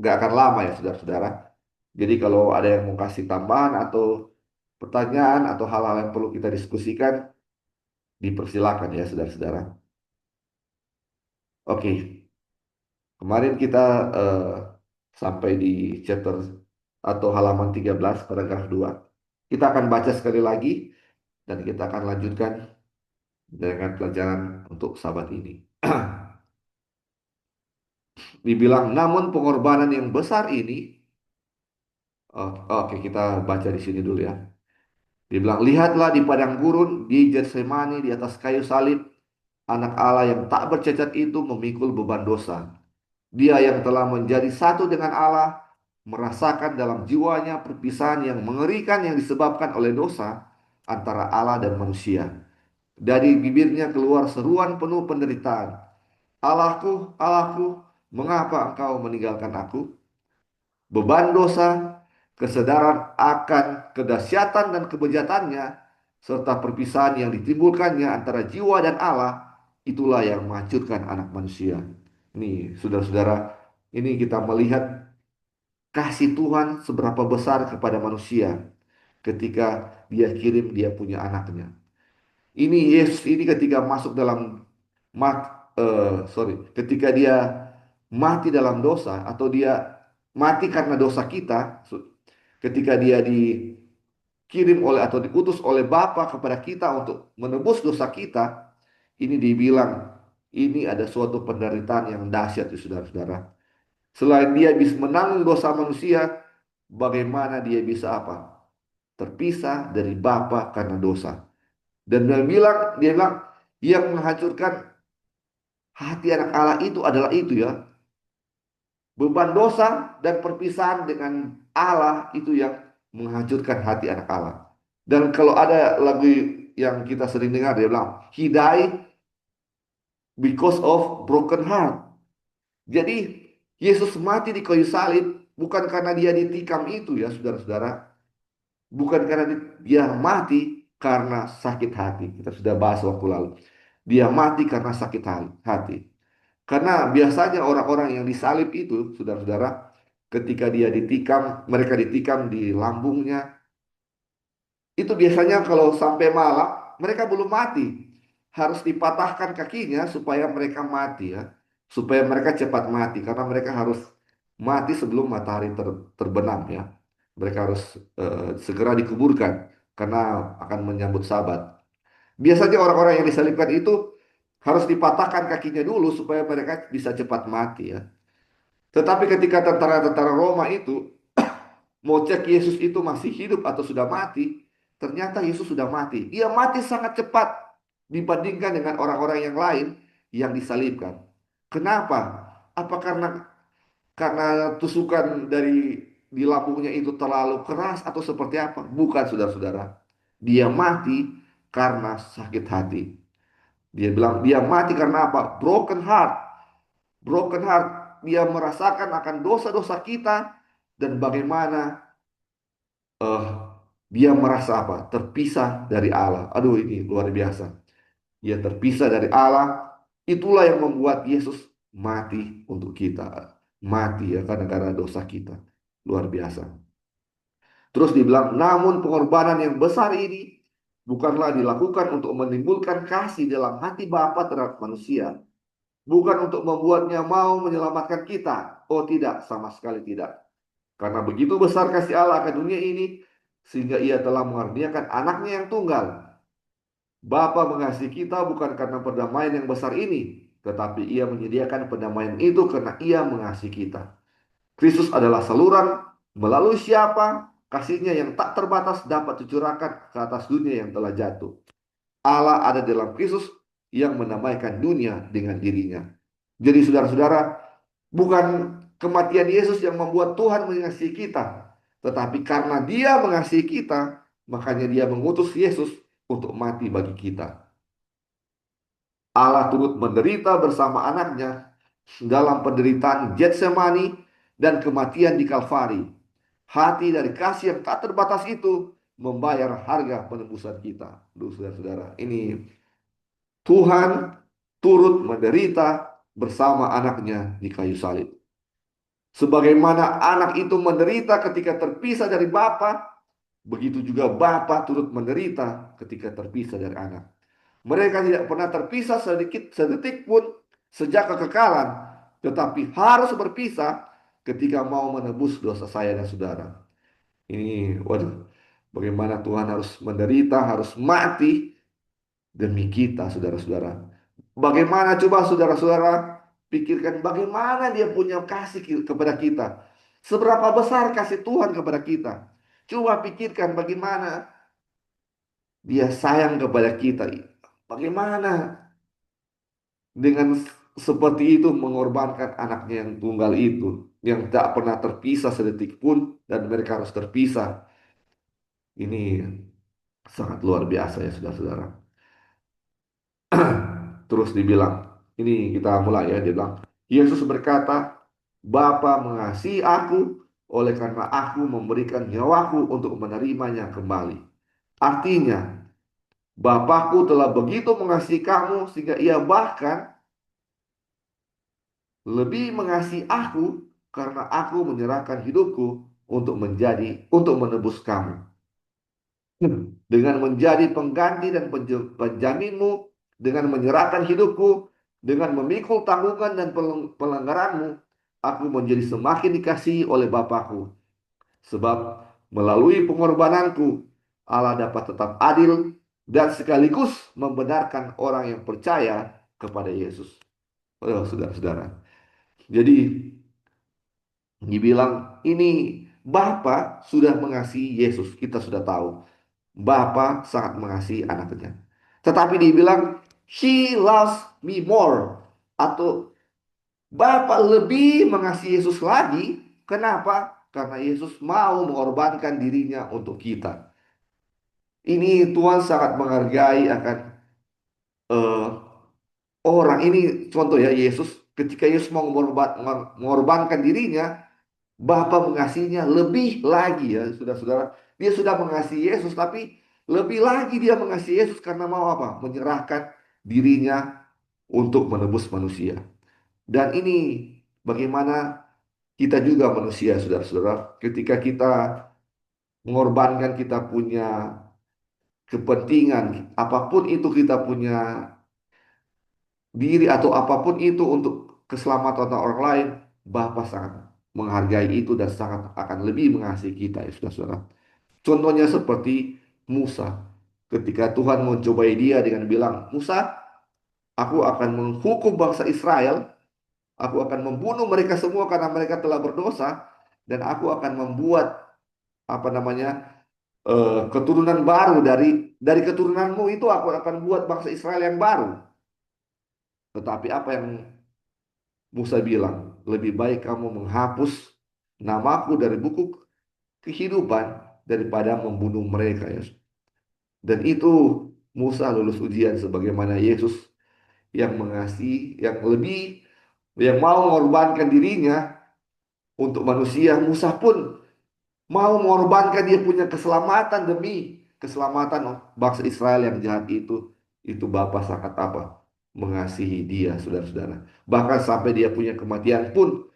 akan lama ya saudara-saudara. Jadi kalau ada yang mau kasih tambahan atau pertanyaan atau hal-hal yang perlu kita diskusikan, dipersilakan ya saudara-saudara. Oke, kemarin kita eh, sampai di chapter atau halaman 13 paragraf 2. Kita akan baca sekali lagi dan kita akan lanjutkan dengan pelajaran untuk sahabat ini. Dibilang, namun pengorbanan yang besar ini, oke kita baca di sini dulu ya. Dibilang, lihatlah di padang gurun, di Getsemani, di atas kayu salib, anak Allah yang tak bercacat itu memikul beban dosa. Dia yang telah menjadi satu dengan Allah, merasakan dalam jiwanya perpisahan yang mengerikan yang disebabkan oleh dosa antara Allah dan manusia. Dari bibirnya keluar seruan penuh penderitaan. Allahku, Allahku, mengapa engkau meninggalkan aku? Beban dosa, kesadaran akan kedahsyatan dan kebejatannya, serta perpisahan yang ditimbulkannya antara jiwa dan Allah, itulah yang menghancurkan anak manusia. Ini, saudara-saudara, ini kita melihat kasih Tuhan seberapa besar kepada manusia ketika dia kirim dia punya anaknya. Ini Yesus ini ketika masuk dalam ketika dia mati dalam dosa atau dia mati karena dosa kita, ketika dia dikirim oleh atau diutus oleh Bapa kepada kita untuk menebus dosa kita, ini dibilang ini ada suatu penderitaan yang dahsyat ya saudara-saudara. Selain dia bisa menanggung dosa manusia, bagaimana dia bisa apa? Terpisah dari Bapa karena dosa. Dan dia bilang yang menghancurkan hati anak Allah itu adalah itu ya. Beban dosa dan perpisahan dengan Allah itu yang menghancurkan hati anak Allah. Dan kalau ada lagu yang kita sering dengar, dia bilang, He died because of broken heart. Jadi, Yesus mati di kayu salib bukan karena dia ditikam itu ya, saudara-saudara. Bukan karena dia mati karena sakit hati. Kita sudah bahas waktu lalu. Dia mati karena sakit hati. Karena biasanya orang-orang yang disalib itu, saudara-saudara, ketika dia ditikam, mereka ditikam di lambungnya, itu biasanya kalau sampai malam, mereka belum mati. Harus dipatahkan kakinya supaya mereka mati ya. Supaya mereka cepat mati, karena mereka harus mati sebelum matahari terbenam ya. Mereka harus segera dikuburkan, karena akan menyambut Sabat. Biasanya orang-orang yang disalibkan itu harus dipatahkan kakinya dulu supaya mereka bisa cepat mati ya. Tetapi ketika tentara-tentara Roma itu mau cek Yesus itu masih hidup atau sudah mati, ternyata Yesus sudah mati. Dia mati sangat cepat dibandingkan dengan orang-orang yang lain yang disalibkan. Kenapa? Apa karena tusukan dari di lambungnya itu terlalu keras atau seperti apa? Bukan, saudara-saudara. Dia mati karena sakit hati. Dia bilang dia mati karena apa? Broken heart. Broken heart. Dia merasakan akan dosa-dosa kita dan bagaimana eh dia merasa apa? Terpisah dari Allah. Aduh, ini luar biasa. Dia terpisah dari Allah. Itulah yang membuat Yesus mati untuk kita. Mati ya karena dosa kita. Luar biasa. Terus dibilang, namun pengorbanan yang besar ini bukanlah dilakukan untuk menimbulkan kasih dalam hati Bapa terhadap manusia. Bukan untuk membuatnya mau menyelamatkan kita. Oh tidak, sama sekali tidak. Karena begitu besar kasih Allah akan dunia ini, sehingga ia telah mengaruniakan anaknya yang tunggal. Bapa mengasihi kita bukan karena perdamaian yang besar ini, tetapi ia menyediakan perdamaian itu karena ia mengasihi kita. Kristus adalah saluran melalui siapa kasihnya yang tak terbatas dapat dicurahkan ke atas dunia yang telah jatuh. Allah ada dalam Kristus yang mendamaikan dunia dengan dirinya. Jadi saudara-saudara, bukan kematian Yesus yang membuat Tuhan mengasihi kita, tetapi karena Dia mengasihi kita, makanya Dia mengutus Yesus untuk mati bagi kita. Allah turut menderita bersama anaknya dalam penderitaan Getsemani dan kematian di Kalvari. Hati dari kasih yang tak terbatas itu membayar harga penebusan kita. Duh, saudara-saudara, ini Tuhan turut menderita bersama anaknya di kayu salib. Sebagaimana anak itu menderita ketika terpisah dari Bapa, begitu juga Bapa turut menderita ketika terpisah dari anak. Mereka tidak pernah terpisah sedikit sedetik pun sejak kekekalan, tetapi harus berpisah ketika mau menebus dosa saya dan saudara. Ini, waduh, bagaimana Tuhan harus menderita, harus mati demi kita, saudara-saudara. Bagaimana coba saudara-saudara pikirkan bagaimana dia punya kasih kepada kita. Seberapa besar kasih Tuhan kepada kita. Coba pikirkan bagaimana dia sayang kepada kita. Bagaimana dengan seperti itu mengorbankan anaknya yang tunggal itu. Yang tak pernah terpisah sedetik pun dan mereka harus terpisah. Ini sangat luar biasa ya saudara-saudara. Terus dibilang, ini kita mulai ya, dia bilang, Yesus berkata, Bapa mengasihi aku, oleh karena aku memberikan nyawaku untuk menerimanya kembali. Artinya, Bapakku telah begitu mengasihi kamu, sehingga ia bahkan lebih mengasihi aku, karena aku menyerahkan hidupku untuk menebus kamu. Dengan menjadi pengganti dan penjaminmu, dengan menyerahkan hidupku, dengan memikul tanggungan dan pelanggaranmu, aku menjadi semakin dikasihi oleh Bapakku. Sebab melalui pengorbananku, Allah dapat tetap adil dan sekaligus membenarkan orang yang percaya kepada Yesus. Oh, saudara-saudara. Jadi dibilang ini Bapa sudah mengasihi Yesus, kita sudah tahu. Bapa sangat mengasihi anaknya. Tetapi dibilang He loves me more, atau Bapa lebih mengasihi Yesus lagi. Kenapa? Karena Yesus mau mengorbankan dirinya untuk kita. Ini Tuhan sangat menghargai akan eh, orang. Ini contoh ya, Yesus ketika Yesus mau mengorbankan dirinya, Bapa mengasihinya lebih lagi ya, saudara-saudara. Dia sudah mengasihi Yesus, tapi lebih lagi dia mengasihi Yesus karena mau apa? Menyerahkan dirinya untuk menebus manusia. Dan ini bagaimana kita juga manusia, saudara-saudara. Ketika kita mengorbankan kita punya kepentingan, apapun itu kita punya diri atau apapun itu untuk keselamatan orang lain, Bapa sangat menghargai itu dan sangat akan lebih mengasihi kita ya saudara-saudara. Contohnya seperti Musa. Ketika Tuhan mencobai dia dengan bilang, Musa, aku akan menghukum bangsa Israel, aku akan membunuh mereka semua karena mereka telah berdosa, dan aku akan membuat apa namanya keturunan baru dari keturunanmu itu aku akan buat bangsa Israel yang baru. Tetapi apa yang Musa bilang, lebih baik kamu menghapus namaku dari buku kehidupan daripada membunuh mereka ya. Dan itu Musa lulus ujian sebagaimana Yesus yang mengasihi, yang mau mengorbankan dirinya untuk manusia. Musa pun mau mengorbankan dia punya keselamatan demi keselamatan bangsa Israel yang jahat itu. Itu Bapa sangat apa? Mengasihi dia, saudara-saudara. Bahkan sampai dia punya kematian pun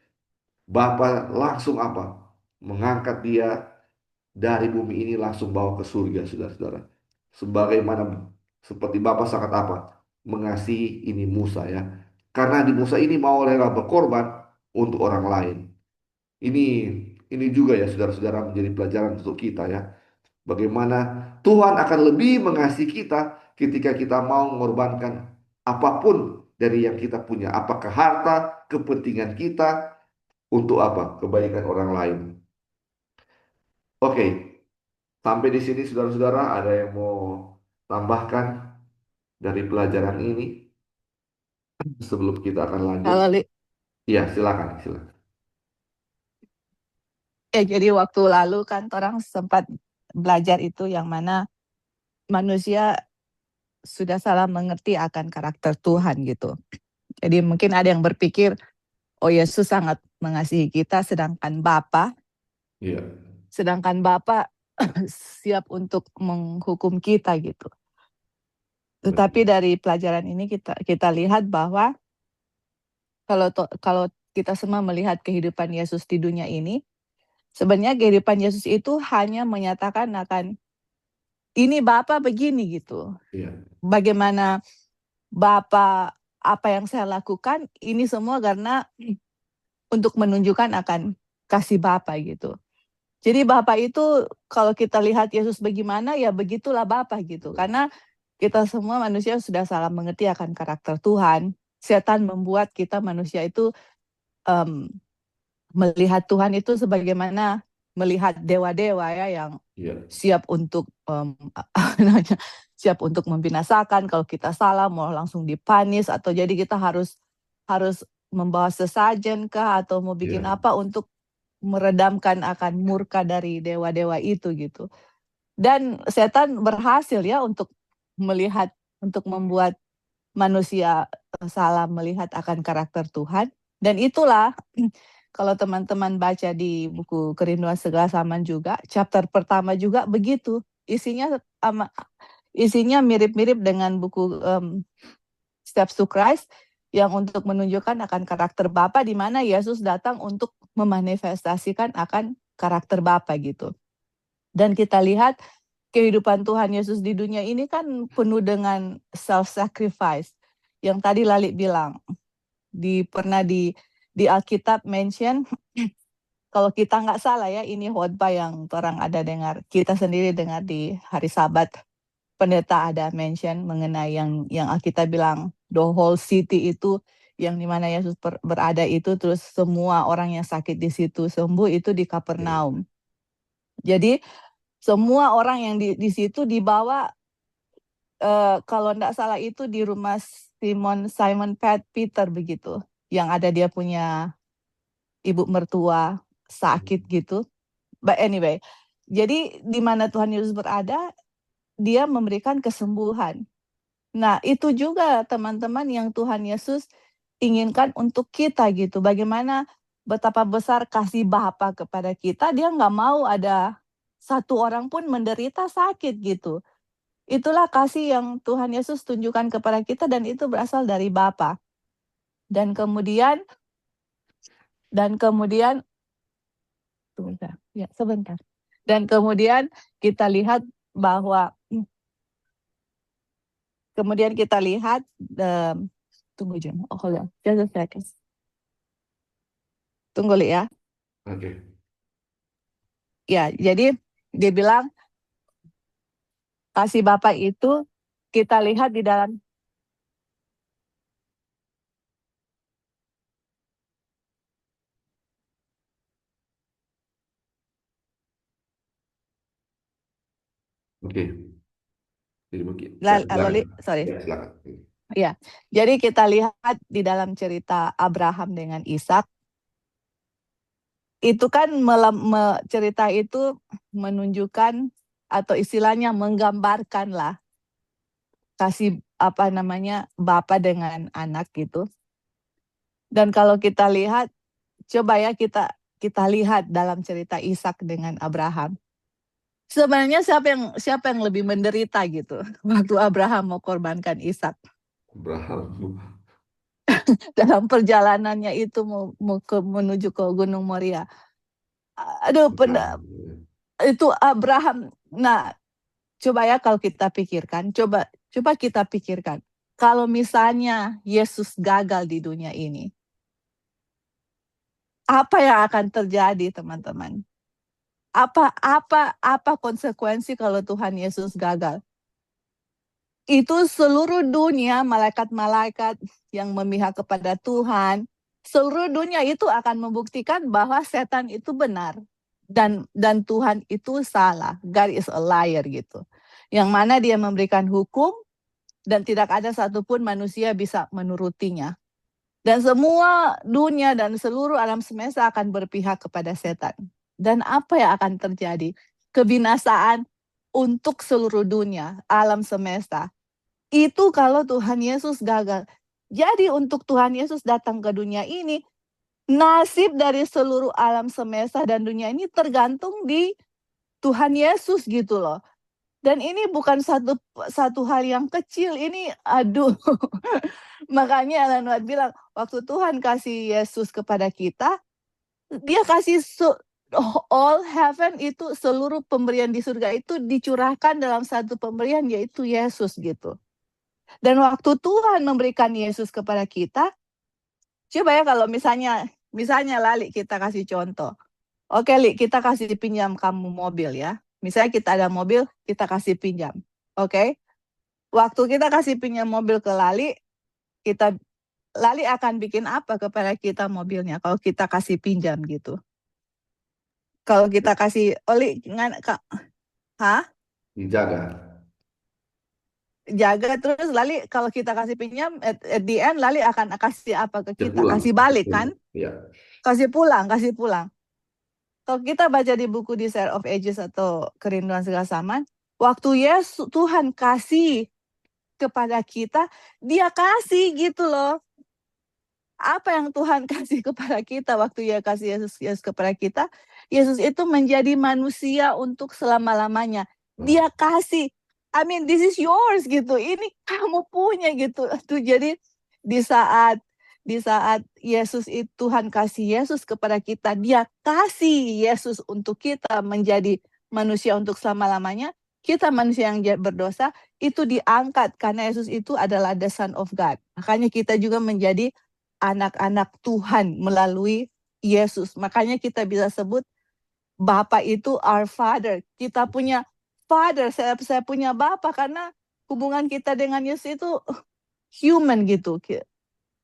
Bapa langsung apa? Mengangkat dia dari bumi ini langsung bawa ke surga, saudara-saudara. Sebagaimana seperti Bapa sangat apa? Mengasihi ini Musa ya. Karena di Musa ini mau rela berkorban untuk orang lain. Ini ini juga ya saudara-saudara menjadi pelajaran untuk kita ya. Bagaimana Tuhan akan lebih mengasihi kita ketika kita mau mengorbankan apapun dari yang kita punya. Apakah harta, kepentingan kita, untuk apa? Kebaikan orang lain. Oke, sampai di sini saudara-saudara ada yang mau tambahkan dari pelajaran ini sebelum kita akan lanjut? Kalau Iya, silakan, silakan. jadi waktu lalu kan orang sempat belajar itu yang mana manusia sudah salah mengerti akan karakter Tuhan gitu. Jadi mungkin ada yang berpikir, oh Yesus sangat mengasihi kita, Iya, sedangkan Bapa siap untuk menghukum kita gitu. Tetapi betul. dari pelajaran ini kita lihat bahwa kalau kita semua melihat kehidupan Yesus di dunia ini, sebenarnya kehidupan Yesus itu hanya menyatakan akan ini Bapa begini gitu. Iya, Bagaimana Bapa, apa yang saya lakukan ini semua karena untuk menunjukkan akan kasih Bapa gitu. Jadi Bapa itu kalau kita lihat Yesus bagaimana ya begitulah Bapa gitu. Karena kita semua manusia sudah salah mengerti akan karakter Tuhan. Setan membuat kita manusia itu melihat Tuhan itu sebagaimana melihat dewa-dewa ya yang iya, siap untuk siap untuk membinasakan kalau kita salah, mau langsung dipanis, atau jadi kita harus membawa sesajen kah atau mau bikin iya, apa untuk meredamkan akan murka dari dewa-dewa itu gitu. Dan setan berhasil ya untuk melihat, untuk membuat manusia salah melihat akan karakter Tuhan. Dan itulah kalau teman-teman baca di buku Kerinduan Segala Zaman juga, chapter pertama juga begitu. Isinya mirip-mirip dengan buku Steps to Christ yang untuk menunjukkan akan karakter Bapa, di mana Yesus datang untuk memanifestasikan akan karakter Bapa gitu. Dan kita lihat kehidupan Tuhan Yesus di dunia ini kan penuh dengan self-sacrifice. Yang tadi Lali bilang, pernah di Alkitab mention, kalau kita nggak salah ya, ini khotbah yang orang ada dengar, kita sendiri dengar di hari Sabat, pendeta ada mention mengenai yang Alkitab bilang, the whole city itu, yang dimana Yesus berada itu, terus semua orang yang sakit di situ sembuh itu di Kapernaum. Jadi semua orang yang di situ dibawa, kalau tidak salah itu di rumah Simon Peter begitu, yang ada dia punya ibu mertua sakit gitu. But anyway, jadi di mana Tuhan Yesus berada, dia memberikan kesembuhan. Nah, itu juga teman-teman yang Tuhan Yesus inginkan untuk kita gitu. Bagaimana betapa besar kasih Bapa kepada kita, dia nggak mau ada satu orang pun menderita sakit gitu. Itulah kasih yang Tuhan Yesus tunjukkan kepada kita, dan itu berasal dari Bapa. Dan kemudian sebentar. Dan kemudian kita lihat bahwa tunggu Jun, hold on, just a second. Tunggu Li ya. Oke. Ya, jadi dia bilang kasih Bapa itu kita lihat di dalam Oke. Jadi mungkin Loli, sorry. Ya, silakan. Ya, jadi kita lihat di dalam cerita Abraham dengan Ishak, itu kan cerita itu menunjukkan atau istilahnya menggambarkan lah kasih Bapa dengan anak gitu. Dan kalau kita lihat, coba ya kita lihat dalam cerita Ishak dengan Abraham. Sebenarnya siapa yang lebih menderita gitu waktu Abraham mau korbankan Ishak Abraham. dalam perjalanannya itu menuju ke Gunung Moria. Aduh, itu Abraham. Nah, coba ya kalau kita pikirkan, coba kita pikirkan, kalau misalnya Yesus gagal di dunia ini, apa yang akan terjadi, teman-teman? Apa konsekuensi kalau Tuhan Yesus gagal? Itu seluruh dunia, malaikat-malaikat yang memihak kepada Tuhan, seluruh dunia itu akan membuktikan bahwa setan itu benar dan Tuhan itu salah. God is a liar gitu. Yang mana dia memberikan hukum dan tidak ada satupun manusia bisa menurutinya. Dan semua dunia dan seluruh alam semesta akan berpihak kepada setan. Dan apa yang akan terjadi? Kebinasaan untuk seluruh dunia, alam semesta. Itu kalau Tuhan Yesus gagal. Jadi untuk Tuhan Yesus datang ke dunia ini, nasib dari seluruh alam semesta dan dunia ini tergantung di Tuhan Yesus gitu loh. Dan ini bukan satu hal yang kecil, ini aduh. Makanya Ellen White bilang, waktu Tuhan kasih Yesus kepada kita, dia kasih all heaven itu, seluruh pemberian di surga itu dicurahkan dalam satu pemberian, yaitu Yesus gitu. Dan waktu Tuhan memberikan Yesus kepada kita, coba ya kalau misalnya Lali, kita kasih contoh. Oke Li, kita kasih pinjam kamu mobil ya. Misalnya kita ada mobil, kita kasih pinjam. Oke? Waktu kita kasih pinjam mobil ke Lali, Lali akan bikin apa kepada kita mobilnya kalau kita kasih pinjam gitu? Kalau kita kasih Oli, Dijaga. Jaga terus Lali, kalau kita kasih pinjam, at the end Lali akan kasih apa ke kita? Kasih balik kan? Ya. Kasih pulang. Kalau kita baca di buku Desire of Ages atau Kerinduan Segala Zaman, waktu Tuhan kasih kepada kita, dia kasih gitu loh. Apa yang Tuhan kasih kepada kita waktu dia kasih Yesus kepada kita? Yesus itu menjadi manusia untuk selama-lamanya. Dia kasih, I mean this is yours gitu. Ini kamu punya gitu. Tuh jadi di saat Yesus itu Tuhan kasih Yesus kepada kita, dia kasih Yesus untuk kita menjadi manusia untuk selama-lamanya. Kita manusia yang berdosa itu diangkat karena Yesus itu adalah the Son of God. Makanya kita juga menjadi anak-anak Tuhan melalui Yesus. Makanya kita bisa sebut Bapa itu our Father. Kita punya Father, saya punya Bapa karena hubungan kita dengan Yesus itu human gitu.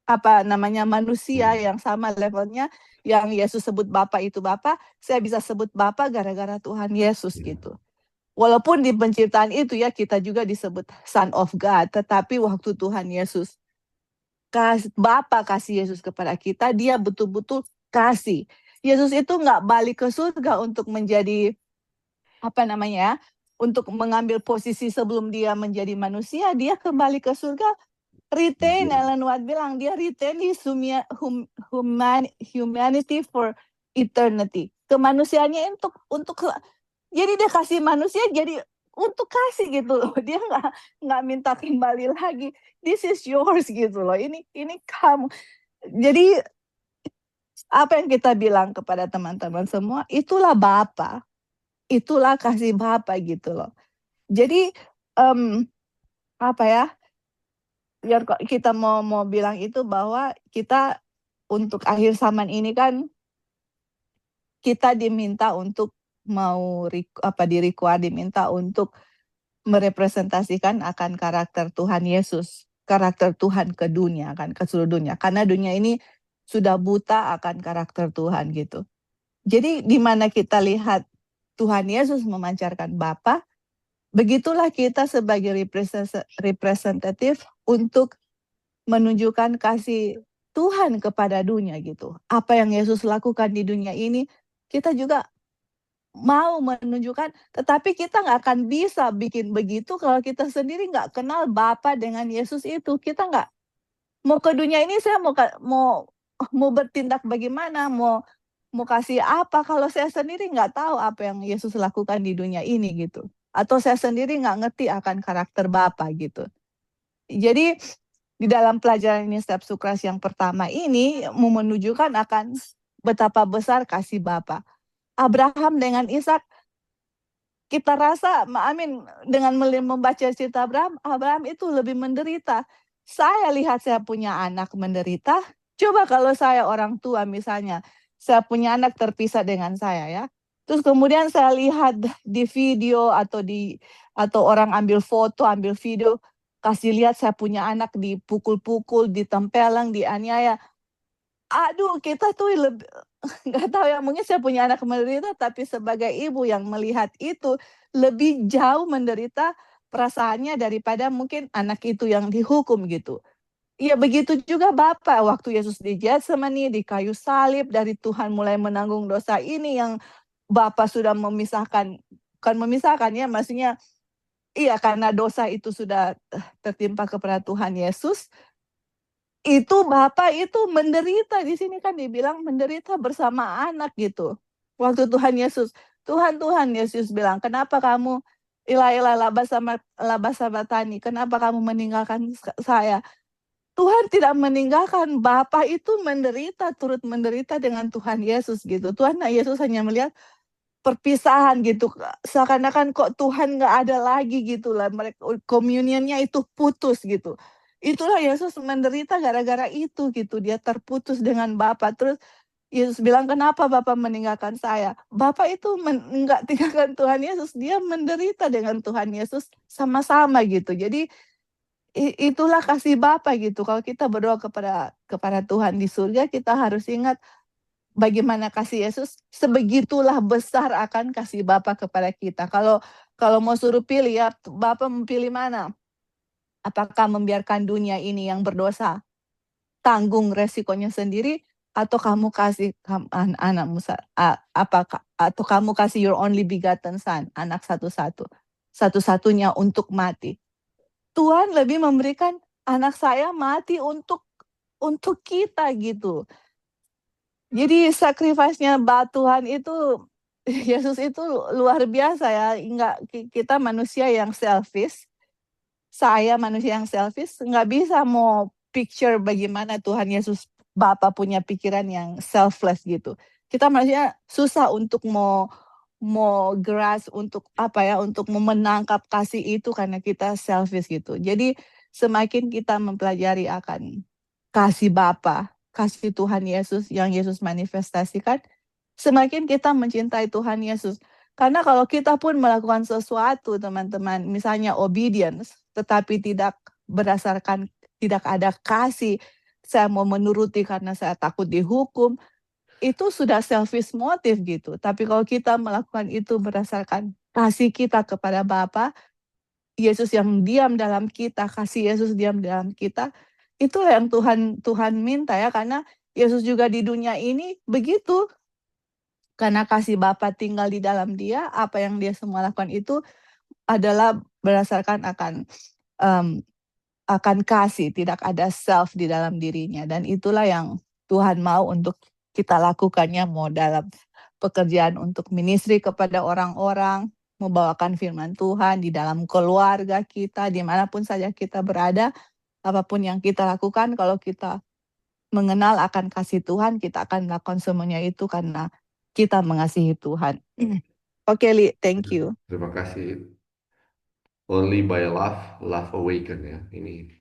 Apa namanya, manusia yang sama levelnya, yang Yesus sebut Bapa itu Bapa, saya bisa sebut Bapa gara-gara Tuhan Yesus gitu. Walaupun di penciptaan itu ya kita juga disebut Son of God, tetapi waktu Tuhan Yesus Bapa kasih Yesus kepada kita, dia betul-betul kasih. Yesus itu nggak balik ke surga untuk menjadi apa namanya ya, untuk mengambil posisi sebelum dia menjadi manusia. Dia kembali ke surga, retain, Ellen White bilang dia retain his humanity for eternity. Kemanusiaannya untuk jadi dia kasih manusia jadi untuk kasih gitu loh. Dia nggak minta kembali lagi. This is yours gitu loh. Ini kamu. Jadi apa yang kita bilang kepada teman-teman semua, itulah Bapa. Itulah kasih Bapa gitu loh. Jadi apa ya? Biar kita mau bilang itu bahwa kita untuk akhir zaman ini kan kita diminta untuk diminta untuk merepresentasikan akan karakter Tuhan Yesus, karakter Tuhan ke dunia, kan, ke seluruh dunia. Karena dunia ini sudah buta akan karakter Tuhan gitu. Jadi di mana kita lihat Tuhan Yesus memancarkan Bapa, begitulah kita sebagai representatif untuk menunjukkan kasih Tuhan kepada dunia gitu. Apa yang Yesus lakukan di dunia ini, kita juga mau menunjukkan, tetapi kita nggak akan bisa bikin begitu kalau kita sendiri nggak kenal Bapa dengan Yesus itu. Kita nggak mau ke dunia ini, saya mau bertindak bagaimana, mau kasih apa kalau saya sendiri nggak tahu apa yang Yesus lakukan di dunia ini gitu, atau saya sendiri nggak ngerti akan karakter Bapa gitu. Jadi di dalam pelajaran ini step sukras yang pertama ini mau menunjukkan akan betapa besar kasih Bapa. Abraham dengan Ishak, kita rasa, dengan membaca cerita Abraham itu lebih menderita. Saya lihat saya punya anak menderita. Coba kalau saya orang tua misalnya, saya punya anak terpisah dengan saya ya. Terus kemudian saya lihat di video atau orang ambil foto, ambil video, kasih lihat saya punya anak dipukul-pukul, ditempeleng, dianiaya. Aduh, kita tuh lebih nggak tahu ya, mungkin saya punya anak menderita, tapi sebagai ibu yang melihat itu lebih jauh menderita perasaannya daripada mungkin anak itu yang dihukum gitu. Ya begitu juga Bapak waktu Yesus di Getsemani, di kayu salib, dari Tuhan mulai menanggung dosa ini yang Bapak sudah memisahkan, bukan memisahkan ya, maksudnya iya karena dosa itu sudah tertimpa kepada Tuhan Yesus. Itu Bapak itu menderita, di sini kan dibilang menderita bersama anak gitu. Waktu Tuhan Yesus bilang, kenapa kamu ilah laba sabatani, kenapa kamu meninggalkan saya? Tuhan tidak meninggalkan, Bapak itu menderita, turut menderita dengan Tuhan Yesus gitu. Tuhan Yesus hanya melihat perpisahan gitu, seakan-akan kok Tuhan nggak ada lagi gitu lah, mereka komunionnya itu putus gitu. Itulah Yesus menderita gara-gara itu gitu, dia terputus dengan Bapa. Terus Yesus bilang, kenapa Bapa meninggalkan saya? Bapa itu nggak tinggalkan Tuhan Yesus, dia menderita dengan Tuhan Yesus sama-sama gitu. Jadi itulah kasih Bapa gitu. Kalau kita berdoa kepada Tuhan di surga, kita harus ingat bagaimana kasih Yesus, sebegitulah besar akan kasih Bapa kepada kita. Kalau mau suruh pilih ya, Bapa memilih mana? Apakah membiarkan dunia ini yang berdosa tanggung resikonya sendiri, atau kamu kasih anakmu, atau kamu kasih your only begotten son, anak satu-satunya untuk mati. Tuhan lebih memberikan anak saya mati untuk kita gitu. Jadi sacrifice-nya Tuhan itu, Yesus itu luar biasa ya. Kita manusia yang selfish, saya manusia yang selfish, nggak bisa mau picture bagaimana Tuhan Yesus Bapa punya pikiran yang selfless gitu. Kita manusia susah untuk mau grasp, untuk apa ya, untuk menangkap kasih itu karena kita selfish gitu. Jadi semakin kita mempelajari akan kasih Bapa, kasih Tuhan Yesus yang Yesus manifestasikan, semakin kita mencintai Tuhan Yesus. Karena kalau kita pun melakukan sesuatu, teman-teman, misalnya obedience, tetapi tidak berdasarkan, tidak ada kasih, saya mau menuruti karena saya takut dihukum, itu sudah selfish motive gitu. Tapi kalau kita melakukan itu berdasarkan kasih kita kepada Bapa, Yesus yang diam dalam kita, kasih Yesus diam dalam kita, itulah yang Tuhan Tuhan minta ya, karena Yesus juga di dunia ini begitu. Karena kasih Bapa tinggal di dalam dia, apa yang dia semua lakukan itu adalah berdasarkan akan kasih, tidak ada self di dalam dirinya. Dan itulah yang Tuhan mau untuk kita lakukannya, mau dalam pekerjaan untuk ministry kepada orang-orang, membawakan firman Tuhan di dalam keluarga kita, dimanapun saja kita berada, apapun yang kita lakukan, kalau kita mengenal akan kasih Tuhan, kita akan melakukan semuanya itu karena kita mengasihi Tuhan. Oke, Li, thank you. Terima kasih. Only by love, love awaken ya. Ini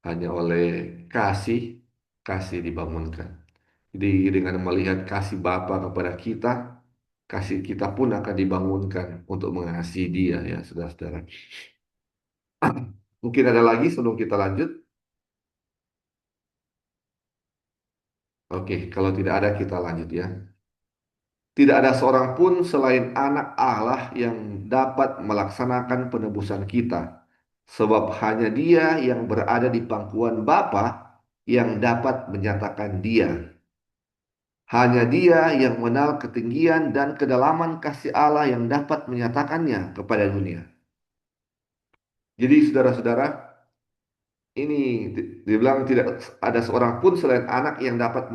hanya oleh kasih, kasih dibangunkan. Jadi dengan melihat kasih Bapa kepada kita, kasih kita pun akan dibangunkan untuk mengasihi Dia ya, saudara-saudara. Mungkin ada lagi sebelum kita lanjut. Oke, kalau tidak ada kita lanjut ya. Tidak ada seorang pun selain anak Allah yang dapat melaksanakan penebusan kita. Sebab hanya Dia yang berada di pangkuan Bapa yang dapat menyatakan Dia. Hanya Dia yang mengenal ketinggian dan kedalaman kasih Allah yang dapat menyatakannya kepada dunia. Jadi saudara-saudara, ini dibilang tidak ada seorang pun selain anak yang dapat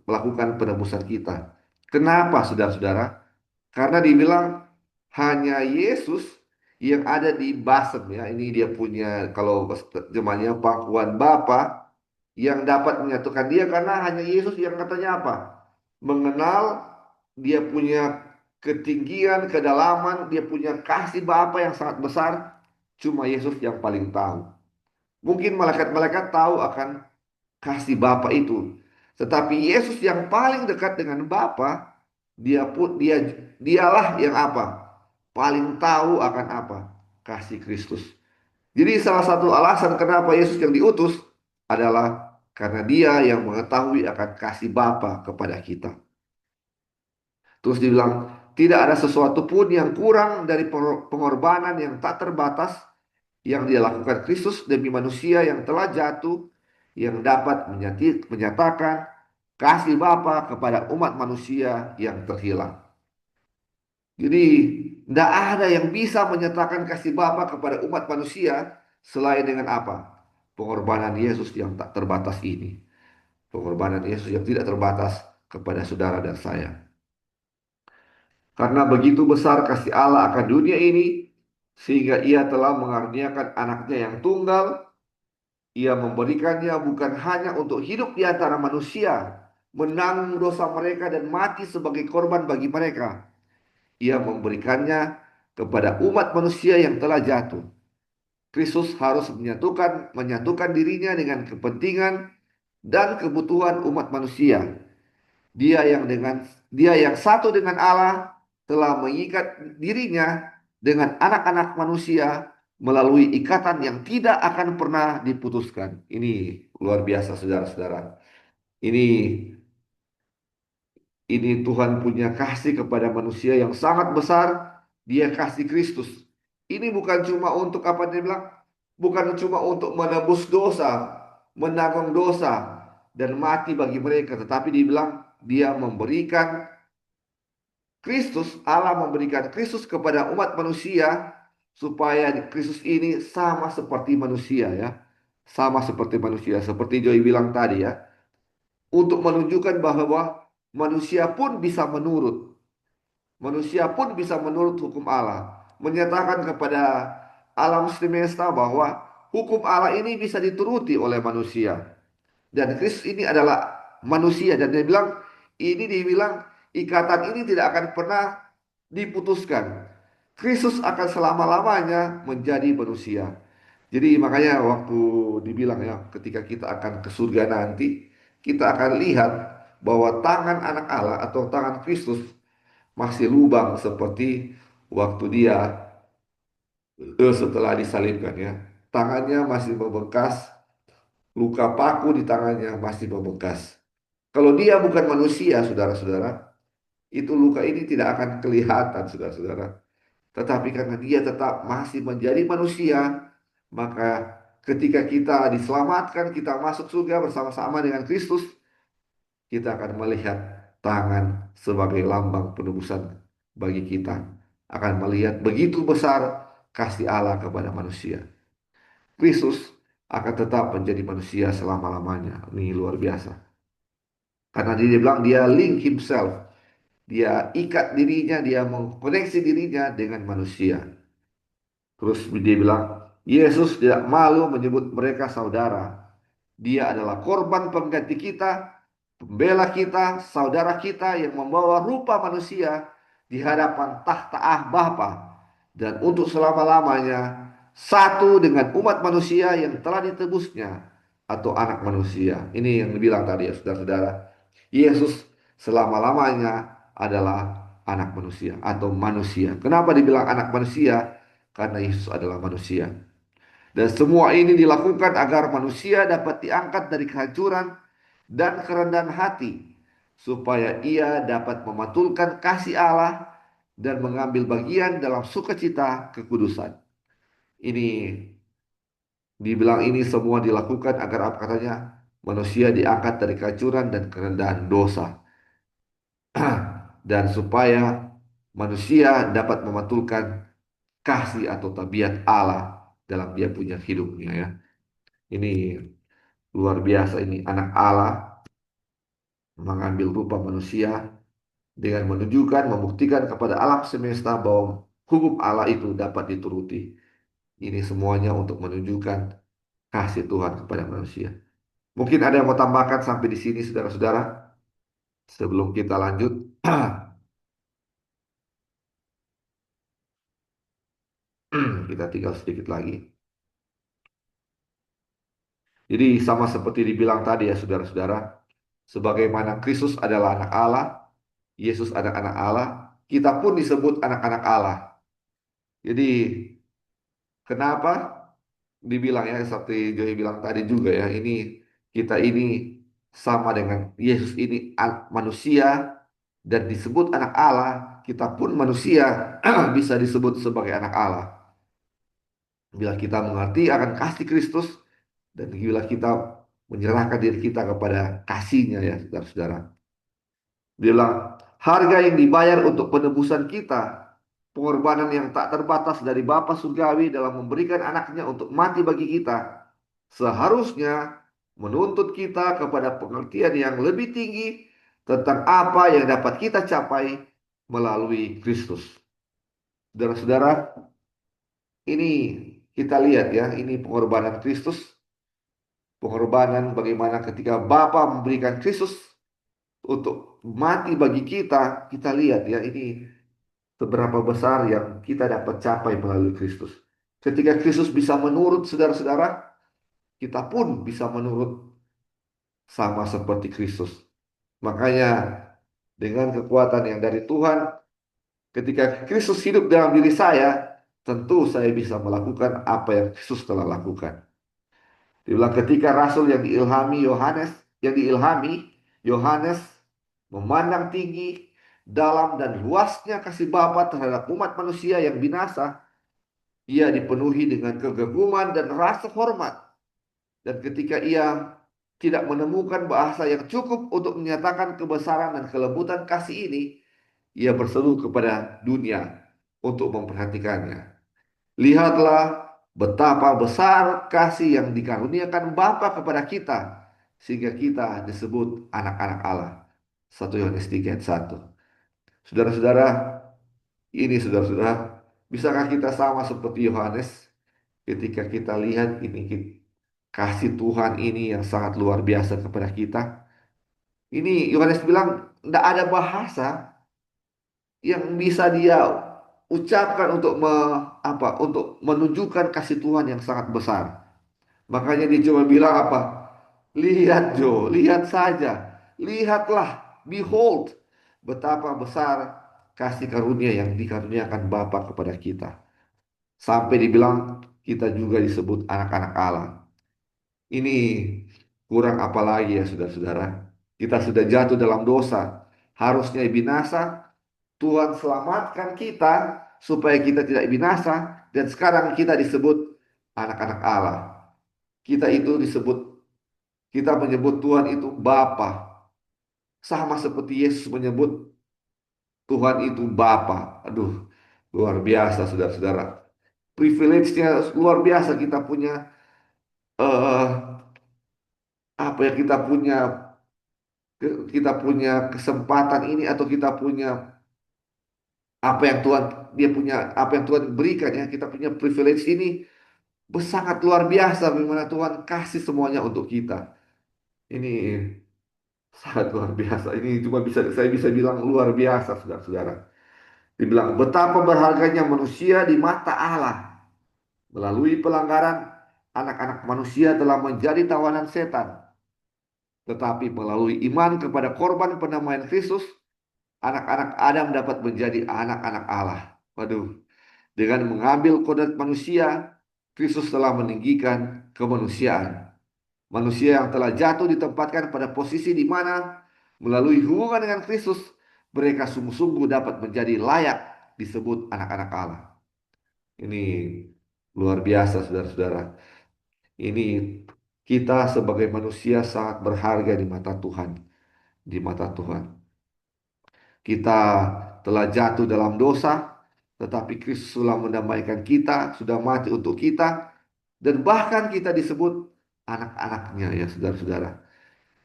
melakukan penebusan kita. Kenapa saudara-saudara? Karena dibilang hanya Yesus yang ada di basem ya. Ini dia punya, kalau terjemahnya, pangkuan Bapa yang dapat menyatukan dia, karena hanya Yesus yang katanya apa? Mengenal, dia punya ketinggian, kedalaman, dia punya kasih Bapa yang sangat besar. Cuma Yesus yang paling tahu. Mungkin malaikat-malaikat tahu akan kasih Bapa itu, tetapi Yesus yang paling dekat dengan Bapa, dialah yang apa? Paling tahu akan apa? Kasih Kristus. Jadi salah satu alasan kenapa Yesus yang diutus adalah karena Dia yang mengetahui akan kasih Bapa kepada kita. Terus dibilang, tidak ada sesuatu pun yang kurang dari pengorbanan yang tak terbatas yang dia lakukan Kristus demi manusia yang telah jatuh, yang dapat menyatakan kasih Bapa kepada umat manusia yang terhilang. Jadi tidak ada yang bisa menyatakan kasih Bapa kepada umat manusia selain dengan apa? Pengorbanan Yesus yang tak terbatas ini. Pengorbanan Yesus yang tidak terbatas kepada saudara dan saya. Karena begitu besar kasih Allah akan dunia ini, sehingga Ia telah mengaruniakan anaknya yang tunggal. Ia memberikannya bukan hanya untuk hidup di antara manusia, menanggung dosa mereka dan mati sebagai korban bagi mereka. Ia memberikannya kepada umat manusia yang telah jatuh. Kristus harus menyatukan dirinya dengan kepentingan dan kebutuhan umat manusia. Dia yang satu dengan Allah telah mengikat dirinya dengan anak-anak manusia melalui ikatan yang tidak akan pernah diputuskan. Ini luar biasa saudara-saudara. Ini Tuhan punya kasih kepada manusia yang sangat besar. Dia kasih Kristus. Ini bukan cuma untuk apa dia bilang? Bukan cuma untuk menebus dosa, menanggung dosa dan mati bagi mereka, tetapi dibilang dia memberikan Kristus, Allah memberikan Kristus kepada umat manusia supaya Kristus ini sama seperti manusia ya. Sama seperti manusia. Seperti Joy bilang tadi ya. Untuk menunjukkan bahwa manusia pun bisa menurut. Manusia pun bisa menurut hukum Allah. Menyatakan kepada alam semesta bahwa hukum Allah ini bisa dituruti oleh manusia. Dan Kristus ini adalah manusia. Dan dia bilang, ini dibilang ikatan ini tidak akan pernah diputuskan. Kristus akan selama-lamanya menjadi manusia. Jadi makanya waktu dibilang ya, ketika kita akan ke surga nanti, kita akan lihat bahwa tangan anak Allah atau tangan Kristus masih lubang seperti waktu dia setelah disalibkan ya. Tangannya masih membekas, luka paku di tangannya masih membekas. Kalau dia bukan manusia, saudara-saudara, itu luka ini tidak akan kelihatan, saudara-saudara. Tetapi karena dia tetap masih menjadi manusia, maka ketika kita diselamatkan, kita masuk surga bersama-sama dengan Kristus, kita akan melihat tangan sebagai lambang penebusan bagi kita. Akan melihat begitu besar kasih Allah kepada manusia. Kristus akan tetap menjadi manusia selama-lamanya. Ini luar biasa. Karena dia bilang dia link himself. Dia ikat dirinya, dia mengkoneksi dirinya dengan manusia. Terus dia bilang, Yesus tidak malu menyebut mereka saudara. Dia adalah korban pengganti kita, pembela kita, saudara kita yang membawa rupa manusia di hadapan tahta Bapa. Dan untuk selama-lamanya satu dengan umat manusia yang telah ditebusnya atau anak manusia. Ini yang dibilang tadi ya saudara-saudara. Yesus selama-lamanya adalah anak manusia atau manusia. Kenapa dibilang anak manusia? Karena Yesus adalah manusia. Dan semua ini dilakukan agar manusia dapat diangkat dari kehancuran dan kerendahan hati, supaya ia dapat mematulkan kasih Allah dan mengambil bagian dalam sukacita kekudusan. Ini dibilang ini semua dilakukan agar apa katanya? Manusia diangkat dari kehancuran dan kerendahan dosa. Dan supaya manusia dapat mematulkan kasih atau tabiat Allah dalam dia punya hidupnya ya. Ini luar biasa ini anak Allah mengambil rupa manusia dengan menunjukkan, membuktikan kepada alam semesta bahwa hukum Allah itu dapat dituruti. Ini semuanya untuk menunjukkan kasih Tuhan kepada manusia. Mungkin ada yang mau tambahkan sampai di sini saudara-saudara sebelum kita lanjut. Kita tinggal sedikit lagi. Jadi sama seperti dibilang tadi ya saudara-saudara, sebagaimana Kristus adalah anak Allah, Yesus adalah anak Allah, kita pun disebut anak-anak Allah. Jadi kenapa dibilang ya seperti Joy bilang tadi juga ya, ini kita ini sama dengan Yesus ini manusia dan disebut anak Allah, kita pun manusia bisa disebut sebagai anak Allah. Bila kita mengerti akan kasih Kristus dan bila kita menyerahkan diri kita kepada kasihnya ya saudara-saudara. Bilang harga yang dibayar untuk penebusan kita, pengorbanan yang tak terbatas dari Bapa Surgawi dalam memberikan anaknya untuk mati bagi kita, seharusnya menuntut kita kepada pengertian yang lebih tinggi tentang apa yang dapat kita capai melalui Kristus. Saudara-saudara, ini kita lihat ya, ini pengorbanan Kristus, pengorbanan bagaimana ketika Bapa memberikan Kristus untuk mati bagi kita, kita lihat ya ini seberapa besar yang kita dapat capai melalui Kristus. Ketika Kristus bisa menurut saudara-saudara, kita pun bisa menurut sama seperti Kristus. Makanya dengan kekuatan yang dari Tuhan, ketika Kristus hidup dalam diri saya, tentu saya bisa melakukan apa yang Kristus telah lakukan. Dibilang ketika rasul yang diilhami Yohanes memandang tinggi, dalam dan luasnya kasih Bapa terhadap umat manusia yang binasa, ia dipenuhi dengan kegaguman dan rasa hormat. Dan ketika ia tidak menemukan bahasa yang cukup untuk menyatakan kebesaran dan kelembutan kasih ini, ia berseru kepada dunia untuk memperhatikannya. Lihatlah betapa besar kasih yang dikaruniakan Bapa kepada kita, sehingga kita disebut anak-anak Allah. 1 Yohanes 3 ayat 1. Saudara-saudara, ini saudara-saudara, bisakah kita sama seperti Yohanes ketika kita lihat ini kasih Tuhan ini yang sangat luar biasa kepada kita? Ini Yohanes bilang tidak ada bahasa yang bisa dia ucapkan untuk untuk menunjukkan kasih Tuhan yang sangat besar. Makanya dia cuma bilang apa? Lihat Jo, lihat saja. Lihatlah, behold, betapa besar kasih karunia yang dikaruniakan Bapa kepada kita. Sampai dibilang kita juga disebut anak-anak Allah. Ini kurang apa lagi ya saudara-saudara? Kita sudah jatuh dalam dosa. Harusnya binasa, Tuhan selamatkan kita supaya kita tidak binasa. Dan sekarang kita disebut anak-anak Allah. Kita itu disebut, kita menyebut Tuhan itu Bapa. Sama seperti Yesus menyebut Tuhan itu Bapa. Aduh, luar biasa saudara-saudara. Privilege-nya luar biasa kita punya eh apa ya kita punya kesempatan ini atau kita punya apa yang Tuhan dia punya apa yang Tuhan berikan ya kita punya privilege ini sangat luar biasa bagaimana Tuhan kasih semuanya untuk kita ini sangat luar biasa ini cuma bisa saya bisa bilang luar biasa saudara-saudara dibilang betapa berharganya manusia di mata Allah melalui pelanggaran anak-anak manusia telah menjadi tawanan setan tetapi melalui iman kepada korban pendamaian Kristus anak-anak Adam dapat menjadi anak-anak Allah. Waduh, dengan mengambil kodrat manusia, Kristus telah meninggikan kemanusiaan. Manusia yang telah jatuh ditempatkan pada posisi di mana melalui hubungan dengan Kristus, mereka sungguh-sungguh dapat menjadi layak disebut anak-anak Allah. Ini luar biasa, saudara-saudara. Ini kita sebagai manusia sangat berharga di mata Tuhan. Di mata Tuhan. Kita telah jatuh dalam dosa, tetapi Kristus telah mendamaikan kita, sudah mati untuk kita, dan bahkan kita disebut anak-anaknya ya saudara-saudara.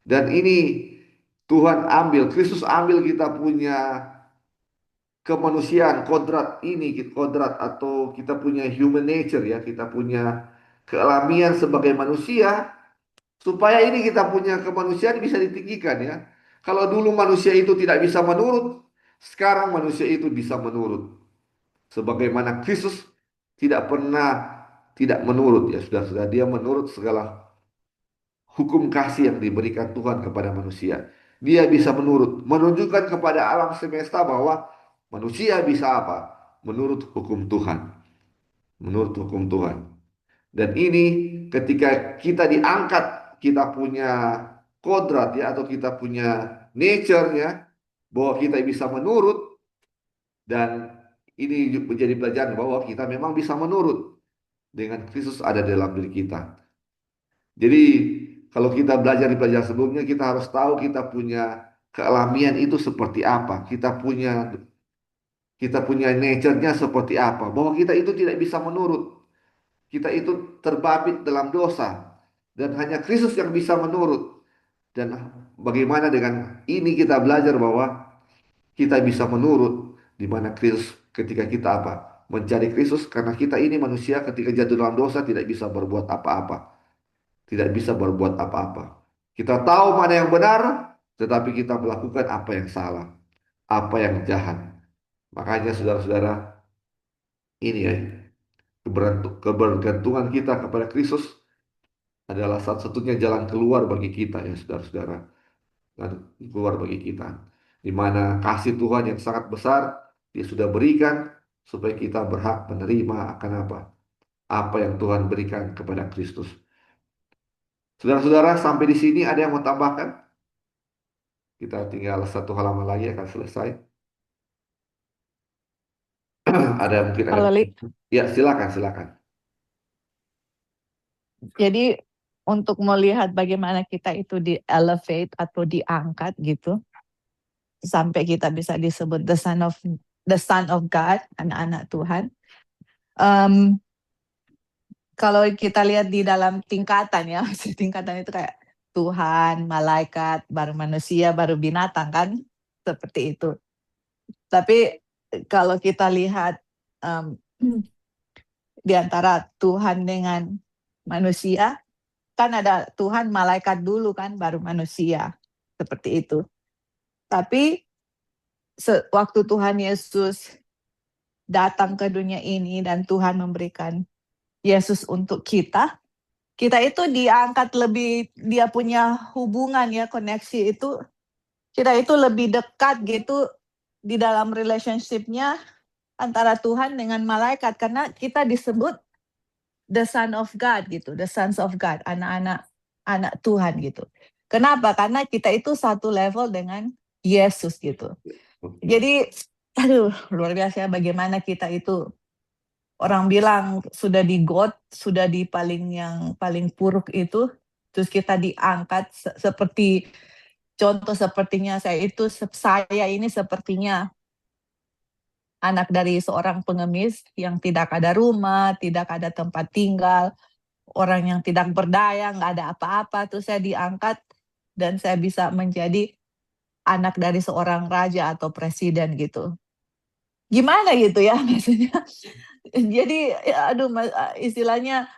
Dan ini Tuhan ambil, Kristus ambil kita punya kemanusiaan, kodrat ini, kodrat atau kita punya human nature ya, kita punya kealamian sebagai manusia, supaya ini kita punya kemanusiaan bisa ditinggikan ya. Kalau dulu manusia itu tidak bisa menurut, sekarang manusia itu bisa menurut. Sebagaimana Kristus tidak pernah tidak menurut ya sudah dia menurut segala hukum kasih yang diberikan Tuhan kepada manusia. Dia bisa menurut, menunjukkan kepada alam semesta bahwa manusia bisa apa? Menurut hukum Tuhan. Menurut hukum Tuhan. Dan ini ketika kita diangkat, kita punya kodrat ya atau kita punya nature ya bahwa kita bisa menurut dan ini menjadi pelajaran bahwa kita memang bisa menurut dengan Kristus ada dalam diri kita. Jadi kalau kita belajar di pelajaran sebelumnya kita harus tahu kita punya kealamian itu seperti apa. Kita punya nature-nya seperti apa. Bahwa kita itu tidak bisa menurut. Kita itu terbabit dalam dosa dan hanya Kristus yang bisa menurut. Dan bagaimana dengan ini kita belajar bahwa kita bisa menurut di mana Kristus ketika kita apa? Mencari Kristus karena kita ini manusia ketika jatuh dalam dosa tidak bisa berbuat apa-apa. Tidak bisa berbuat apa-apa. Kita tahu mana yang benar, tetapi kita melakukan apa yang salah, apa yang jahat. Makanya saudara-saudara, ini ya, kebergantungan kita kepada Kristus adalah satu-satunya jalan keluar bagi kita ya saudara-saudara. Keluar bagi kita. Di mana kasih Tuhan yang sangat besar dia sudah berikan supaya kita berhak menerima akan apa? Apa yang Tuhan berikan kepada Kristus. Saudara-saudara, sampai di sini ada yang mau tambahkan? Kita tinggal satu halaman lagi akan selesai. Ada mungkin ada. Kalau Ya, silakan, silakan. jadi untuk melihat bagaimana kita itu di elevate atau diangkat gitu sampai kita bisa disebut the son of God, anak-anak Tuhan. Em, Kalau kita lihat di dalam tingkatan ya, tingkatan itu kayak Tuhan, malaikat, baru manusia, baru binatang kan, seperti itu. Tapi kalau kita lihat em, di antara Tuhan dengan manusia, kan ada Tuhan, malaikat dulu kan, baru manusia, seperti itu. Tapi waktu Tuhan Yesus datang ke dunia ini dan Tuhan memberikan Yesus untuk kita, kita itu diangkat lebih, dia punya hubungan ya, koneksi itu, kita itu lebih dekat gitu di dalam relationship-nya antara Tuhan dengan malaikat, karena kita disebut the son of God gitu, the sons of God, anak-anak anak Tuhan gitu. Kenapa? Karena kita itu satu level dengan Yesus gitu. Jadi, aduh, luar biasa bagaimana kita itu, orang bilang sudah di God, sudah di yang paling buruk itu, terus kita diangkat seperti contoh, sepertinya saya ini sepertinya anak dari seorang pengemis yang tidak ada rumah, tidak ada tempat tinggal, orang yang tidak berdaya, nggak ada apa-apa, terus saya diangkat dan saya bisa menjadi anak dari seorang raja atau presiden gitu. Gimana gitu ya maksudnya. Jadi aduh, istilahnya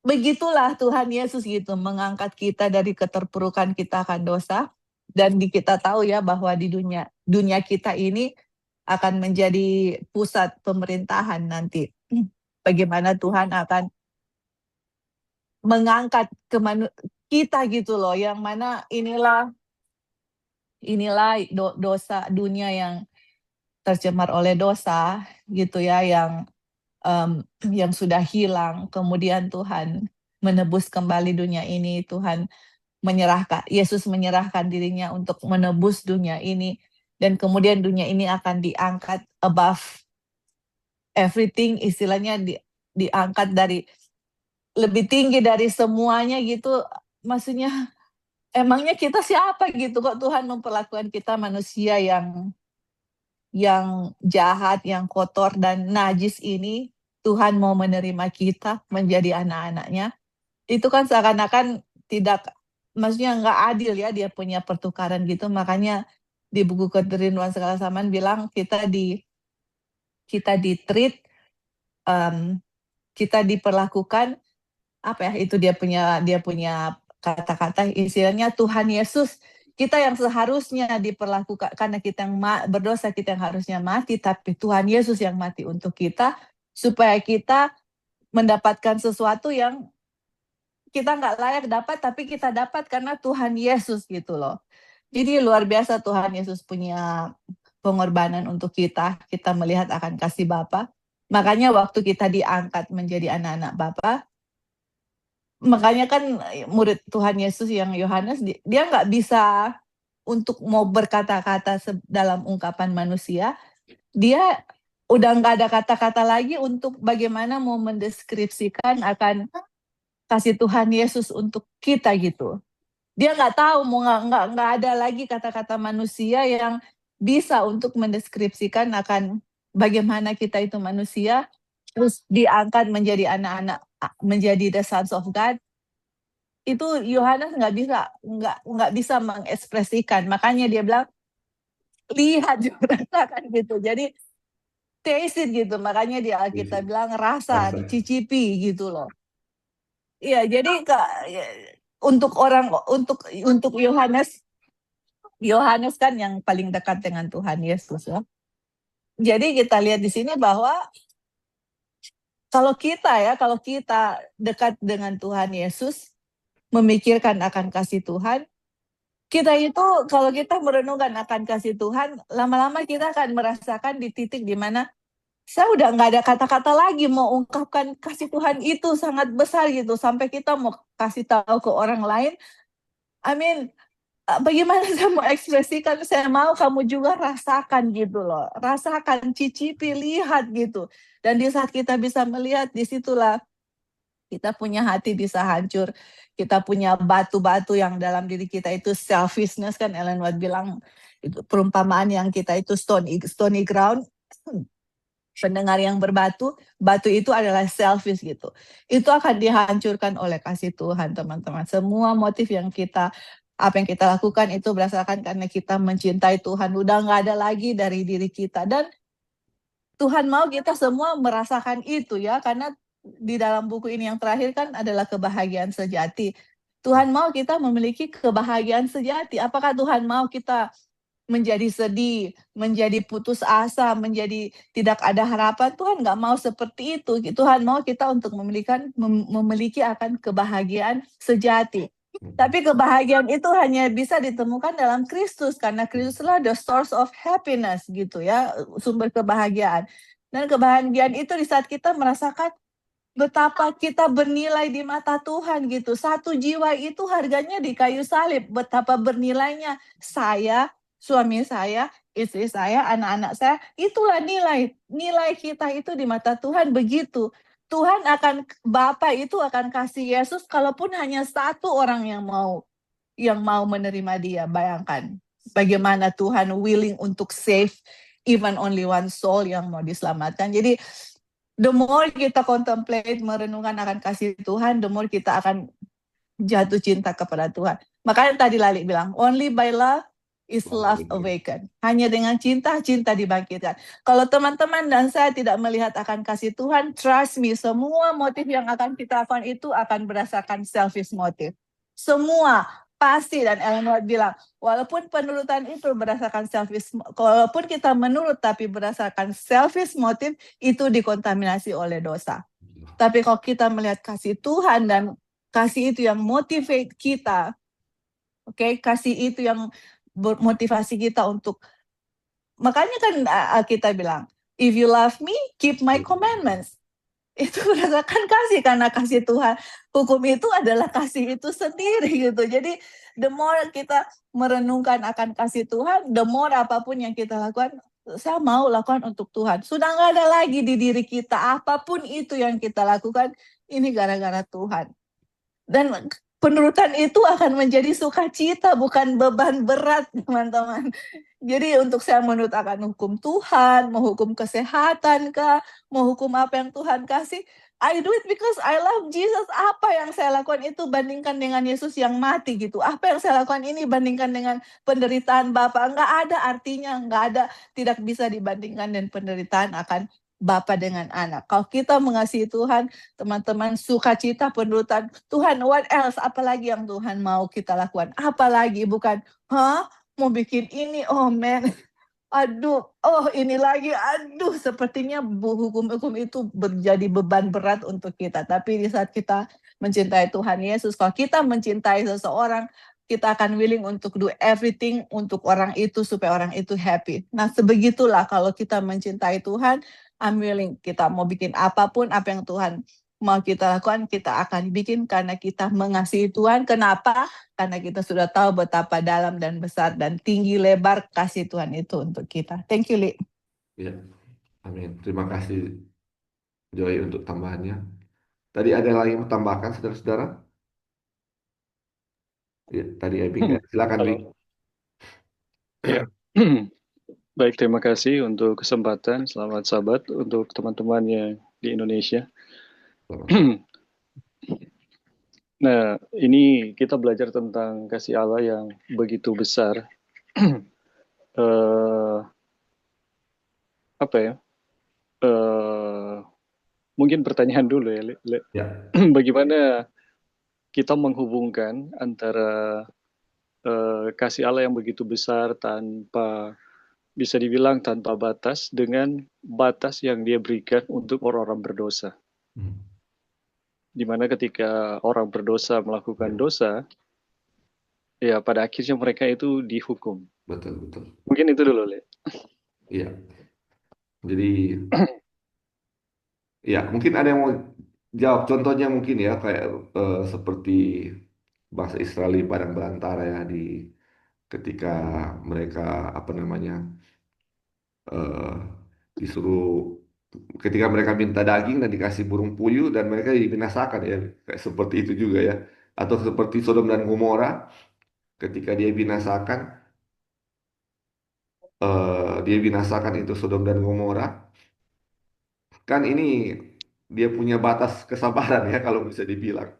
begitulah Tuhan Yesus gitu, mengangkat kita dari keterpurukan kita akan dosa, dan kita tahu ya bahwa di dunia kita ini akan menjadi pusat pemerintahan nanti. Bagaimana Tuhan akan mengangkat kita gitu loh, yang mana inilah dosa dunia yang tercemar oleh dosa gitu ya, yang sudah hilang, kemudian Tuhan menebus kembali dunia ini, Tuhan Yesus menyerahkan dirinya untuk menebus dunia ini, dan kemudian dunia ini akan diangkat above everything, istilahnya diangkat dari lebih tinggi dari semuanya gitu. Maksudnya emangnya kita siapa gitu kok Tuhan memperlakukan kita manusia yang jahat, yang kotor dan najis ini, Tuhan mau menerima kita menjadi anak-anaknya. Itu kan seakan-akan tidak, maksudnya nggak adil ya, dia punya pertukaran gitu. Makanya di buku Kerinduan Segala Zaman bilang kita di-treat, kita diperlakukan apa ya, itu dia punya kata-kata, istilahnya Tuhan Yesus, kita yang seharusnya diperlakukan, karena kita yang berdosa, kita yang harusnya mati, tapi Tuhan Yesus yang mati untuk kita, supaya kita mendapatkan sesuatu yang kita nggak layak dapat, tapi kita dapat karena Tuhan Yesus gitu loh. Jadi luar biasa Tuhan Yesus punya pengorbanan untuk kita melihat akan kasih Bapa. Makanya waktu kita diangkat menjadi anak-anak Bapa, makanya kan murid Tuhan Yesus yang Yohanes, dia nggak bisa untuk mau berkata-kata dalam ungkapan manusia, dia udah nggak ada kata-kata lagi untuk bagaimana mau mendeskripsikan akan kasih Tuhan Yesus untuk kita gitu. Dia nggak tahu, mau nggak ada lagi kata-kata manusia yang bisa untuk mendeskripsikan akan bagaimana kita itu manusia, terus diangkat menjadi anak-anak, menjadi the sons of God. Itu Yohanes nggak bisa mengekspresikan. Makanya dia bilang, lihat juga rasakan gitu. Jadi taste it gitu. Makanya di Alkitab bilang rasa, dicicipi gitu loh. Iya, jadi untuk Yohanes kan yang paling dekat dengan Tuhan Yesus ya. Jadi kita lihat di sini bahwa kalau kita dekat dengan Tuhan Yesus, memikirkan akan kasih Tuhan, kita itu kalau kita merenungkan akan kasih Tuhan, lama-lama kita akan merasakan di titik di mana saya udah nggak ada kata-kata lagi mau ungkapkan kasih Tuhan itu sangat besar gitu, sampai kita mau kasih tahu ke orang lain. I mean, bagaimana saya mau ekspresikan, saya mau kamu juga rasakan gitu loh, rasakan, cicipi, lihat gitu. Dan di saat kita bisa melihat, disitulah kita punya hati bisa hancur, kita punya batu-batu yang dalam diri kita itu selfishness kan, Ellen White bilang itu perumpamaan yang kita itu stony ground. pendengar yang berbatu, batu itu adalah selfish gitu. Itu akan dihancurkan oleh kasih Tuhan, teman-teman. Semua motif apa yang kita lakukan itu berdasarkan karena kita mencintai Tuhan. Udah nggak ada lagi dari diri kita. Dan Tuhan mau kita semua merasakan itu ya, karena di dalam buku ini yang terakhir kan adalah kebahagiaan sejati. Tuhan mau kita memiliki kebahagiaan sejati. Apakah Tuhan mau kita menjadi sedih, menjadi putus asa, menjadi tidak ada harapan? Tuhan nggak mau seperti itu. Tuhan mau kita untuk memiliki akan kebahagiaan sejati. Tapi kebahagiaan itu hanya bisa ditemukan dalam Kristus, karena Kristuslah the source of happiness gitu ya, sumber kebahagiaan. Dan kebahagiaan itu di saat kita merasakan betapa kita bernilai di mata Tuhan gitu. Satu jiwa itu harganya di kayu salib, betapa bernilainya. Saya, suami saya, istri saya, anak-anak saya, itulah nilai kita itu di mata Tuhan begitu. Tuhan akan, Bapa itu akan kasih Yesus kalaupun hanya satu orang yang mau menerima dia. Bayangkan bagaimana Tuhan willing untuk save even only one soul yang mau diselamatkan. Jadi the more kita contemplate, merenungkan akan kasih Tuhan, the more kita akan jatuh cinta kepada Tuhan. Makanya tadi Lali bilang, only by love is love awakened. Hanya dengan cinta, cinta dibangkitkan. Kalau teman-teman dan saya tidak melihat akan kasih Tuhan, trust me, semua motif yang akan kita lakukan itu akan berdasarkan selfish motive. Semua pasti, dan Ellen White bilang, walaupun penurutan itu berdasarkan selfish, walaupun kita menurut tapi berdasarkan selfish motive, itu dikontaminasi oleh dosa. Tapi kalau kita melihat kasih Tuhan dan kasih itu yang motivate kita, oke, kasih itu yang motivasi kita untuk, makanya kan kita bilang, if you love me, keep my commandments. Itu berdasarkan kasih, karena kasih Tuhan. Hukum itu adalah kasih itu sendiri gitu. Jadi the more kita merenungkan akan kasih Tuhan, the more apapun yang kita lakukan, saya mau lakukan untuk Tuhan. Sudah nggak ada lagi di diri kita, apapun itu yang kita lakukan, ini gara-gara Tuhan. Dan penurutan itu akan menjadi sukacita, bukan beban berat, teman-teman. Jadi untuk saya menurut akan hukum Tuhan, mau hukum kesehatan kah, mau hukum apa yang Tuhan kasih, I do it because I love Jesus. Apa yang saya lakukan itu bandingkan dengan Yesus yang mati gitu. Apa yang saya lakukan ini bandingkan dengan penderitaan Bapa. Nggak ada artinya, nggak ada, tidak bisa dibandingkan dengan penderitaan akan Bapa dengan anak. Kalau kita mengasihi Tuhan, teman-teman, sukacita, penurutan, Tuhan, what else? Apalagi yang Tuhan mau kita lakukan? Apalagi, bukan, mau bikin ini, oh man, aduh, oh ini lagi, aduh, sepertinya hukum-hukum itu menjadi beban berat untuk kita. Tapi di saat kita mencintai Tuhan Yesus, kalau kita mencintai seseorang, kita akan willing untuk do everything untuk orang itu, supaya orang itu happy. Nah, sebegitulah kalau kita mencintai Tuhan, I'm willing, kita mau bikin apapun, apa yang Tuhan mau kita lakukan, kita akan bikin karena kita mengasihi Tuhan. Kenapa? Karena kita sudah tahu betapa dalam dan besar dan tinggi lebar kasih Tuhan itu untuk kita. Thank you, Li. Ya, amin. Terima kasih Joy untuk tambahannya. Tadi ada lagi yang mau tambahkan, saudara-saudara? Ya, tadi Ebi nggak. Silakan, Bi. Halo. Ya. Baik, terima kasih untuk kesempatan. Selamat Sabat untuk teman-teman yang di Indonesia. Selamat. Nah, ini kita belajar tentang kasih Allah yang begitu besar. Apa ya? Mungkin pertanyaan dulu ya, Le. Ya. Bagaimana kita menghubungkan antara kasih Allah yang begitu besar tanpa, bisa dibilang tanpa batas, dengan batas yang dia berikan untuk orang-orang berdosa. Dimana ketika orang berdosa melakukan dosa, ya pada akhirnya mereka itu dihukum. Betul, betul. Mungkin itu dulu, Le. Iya. Jadi, ya mungkin ada yang mau jawab. Contohnya mungkin ya, kayak seperti bangsa Israel di padang belantara ya, ketika mereka apa namanya eh, disuruh, ketika mereka minta daging dan dikasih burung puyuh dan mereka dibinasakan ya, kayak seperti itu juga ya, atau seperti Sodom dan Gomora ketika dia binasakan itu Sodom dan Gomora, Kan ini dia punya batas kesabaran ya kalau bisa dibilang.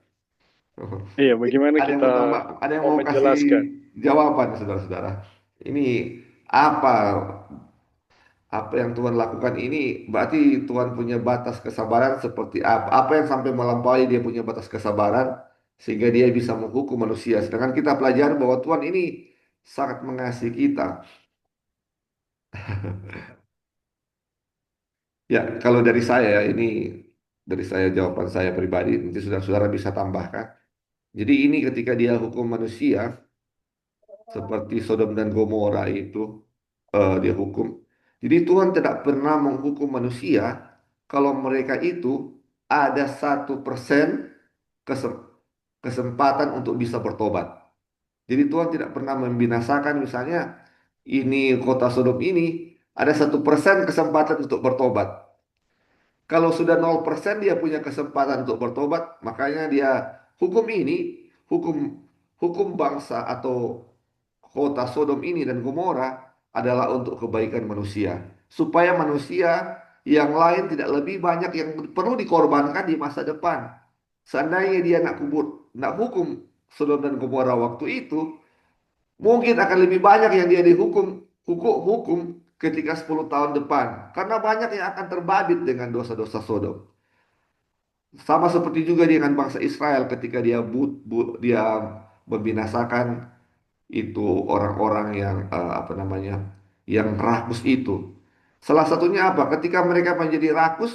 Iya, bagaimana Ada yang kita mau tambah, ada yang mau mau kasih menjelaskan? jawaban, saudara-saudara. Ini apa apa yang Tuhan lakukan ini berarti Tuhan punya batas kesabaran seperti apa? Apa yang sampai melampaui dia punya batas kesabaran sehingga dia bisa menghukum manusia. Sedangkan kita pelajari bahwa Tuhan ini sangat mengasihi kita. Ya, kalau dari saya ya, ini dari saya jawaban saya pribadi, nanti saudara-saudara bisa tambahkan. Jadi ini ketika dia hukum manusia seperti Sodom dan Gomora itu dia hukum. Jadi Tuhan tidak pernah menghukum manusia kalau mereka itu ada 1% kesem- kesempatan untuk bisa bertobat. Jadi Tuhan tidak pernah membinasakan misalnya ini kota Sodom ini ada 1% kesempatan untuk bertobat. Kalau sudah 0% dia punya kesempatan untuk bertobat, makanya dia hukum ini, hukum hukum bangsa atau kota Sodom ini dan Gomora adalah untuk kebaikan manusia, supaya manusia yang lain tidak lebih banyak yang perlu dikorbankan di masa depan. Seandainya dia nak hukum Sodom dan Gomora waktu itu, mungkin akan lebih banyak yang dia dihukum hukum ketika 10 tahun depan, karena banyak yang akan terbabit dengan dosa-dosa Sodom. Sama seperti juga dengan bangsa Israel ketika dia membinasakan itu orang-orang yang apa namanya yang rakus itu. Salah satunya apa? Ketika mereka menjadi rakus,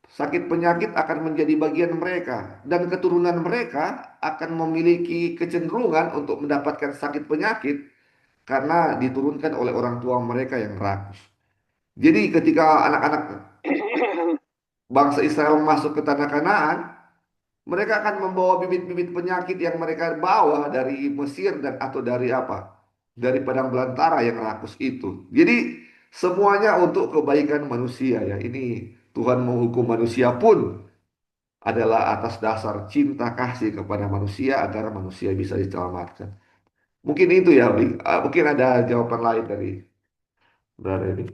sakit penyakit akan menjadi bagian mereka dan keturunan mereka akan memiliki kecenderungan untuk mendapatkan sakit penyakit karena diturunkan oleh orang tua mereka yang rakus. Jadi ketika anak-anak bangsa Israel masuk ke tanah Kanaan, mereka akan membawa bibit-bibit penyakit yang mereka bawa dari Mesir dan atau dari apa? Dari padang belantara yang rakus itu. Jadi semuanya untuk kebaikan manusia ya. Ini Tuhan menghukum manusia pun adalah atas dasar cinta kasih kepada manusia agar manusia bisa diselamatkan. Mungkin itu ya, Bli. Mungkin ada jawaban lain dari saudara ini.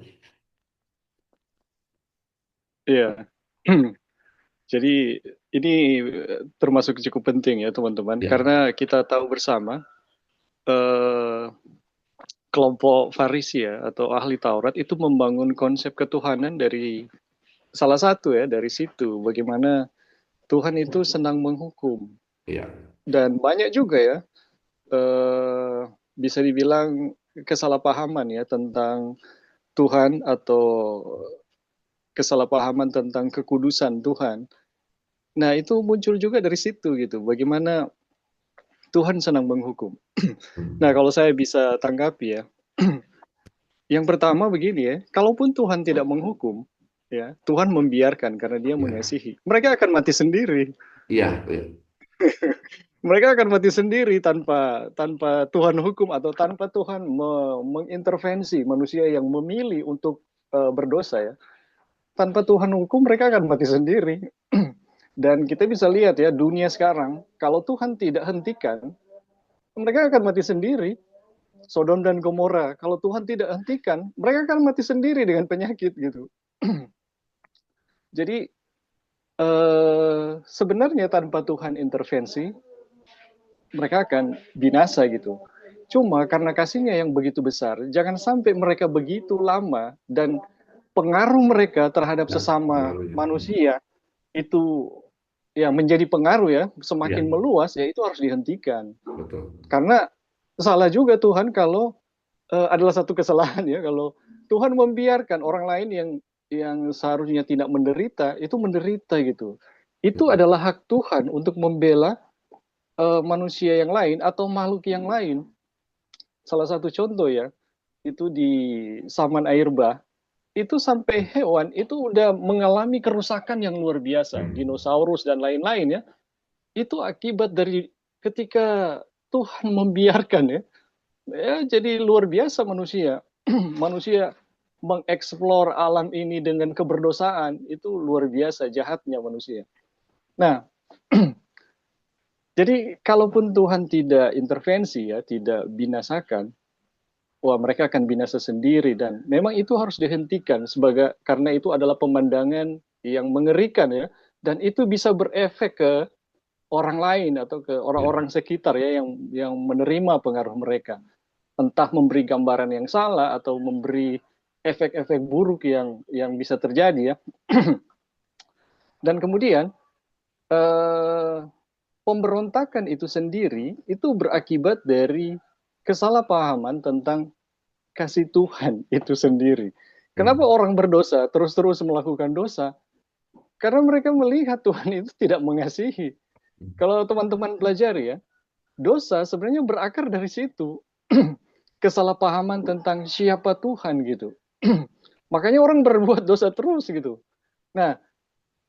Iya. Jadi ini termasuk cukup penting ya teman-teman, Ya, karena kita tahu bersama eh, kelompok Farisi ya atau ahli Taurat itu membangun konsep ketuhanan dari salah satu ya dari situ bagaimana Tuhan itu senang menghukum, ya, dan banyak juga ya eh, bisa dibilang kesalahpahaman ya tentang Tuhan atau kesalahpahaman tentang kekudusan Tuhan. Nah, itu muncul juga dari situ gitu. Bagaimana Tuhan senang menghukum. Nah, kalau saya bisa tanggapi ya, yang pertama begini ya, kalaupun Tuhan tidak menghukum, ya, Tuhan membiarkan karena Dia ya, mengasihi. Mereka akan mati sendiri. iya, iya, Mereka akan mati sendiri tanpa tanpa Tuhan hukum atau tanpa Tuhan mengintervensi manusia yang memilih untuk berdosa ya. Tanpa Tuhan hukum mereka akan mati sendiri. Dan kita bisa lihat ya dunia sekarang, kalau Tuhan tidak hentikan, mereka akan mati sendiri. Sodom dan Gomora, kalau Tuhan tidak hentikan, mereka akan mati sendiri dengan penyakit gitu. Jadi sebenarnya tanpa Tuhan intervensi, mereka akan binasa gitu. Cuma karena kasihnya yang begitu besar, jangan sampai mereka begitu lama dan pengaruh mereka terhadap ya, sesama pengaruhnya. manusia itu ya menjadi pengaruh ya Ya, semakin meluas, ya itu harus dihentikan. betul. Karena salah juga Tuhan kalau adalah satu kesalahan ya kalau Tuhan membiarkan orang lain yang seharusnya tidak menderita itu menderita gitu. Itu Betul. adalah hak Tuhan untuk membela manusia yang lain atau makhluk yang lain. Salah satu contoh ya, itu di Saman Air Bah, itu sampai hewan itu udah mengalami kerusakan yang luar biasa, Hmm. dinosaurus dan lain-lain ya. Itu akibat dari ketika Tuhan membiarkan ya. Ya, jadi luar biasa manusia. Manusia mengeksplor alam ini dengan keberdosaan, itu luar biasa jahatnya manusia. Nah, jadi kalaupun Tuhan tidak intervensi ya, tidak binasakan, wah mereka akan binasa sendiri, dan memang itu harus dihentikan karena itu adalah pemandangan yang mengerikan ya, dan itu bisa berefek ke orang lain atau ke Ya. orang-orang sekitar ya yang menerima pengaruh mereka, entah memberi gambaran yang salah atau memberi efek-efek buruk yang bisa terjadi ya. Dan kemudian eh, pemberontakan itu sendiri itu berakibat dari kesalahpahaman tentang kasih Tuhan itu sendiri. Kenapa Hmm. orang berdosa terus-terus melakukan dosa? Karena mereka melihat Tuhan itu tidak mengasihi. Kalau teman-teman belajar ya, dosa sebenarnya berakar dari situ. Kesalahpahaman tentang siapa Tuhan gitu. Makanya orang berbuat dosa terus gitu. Nah,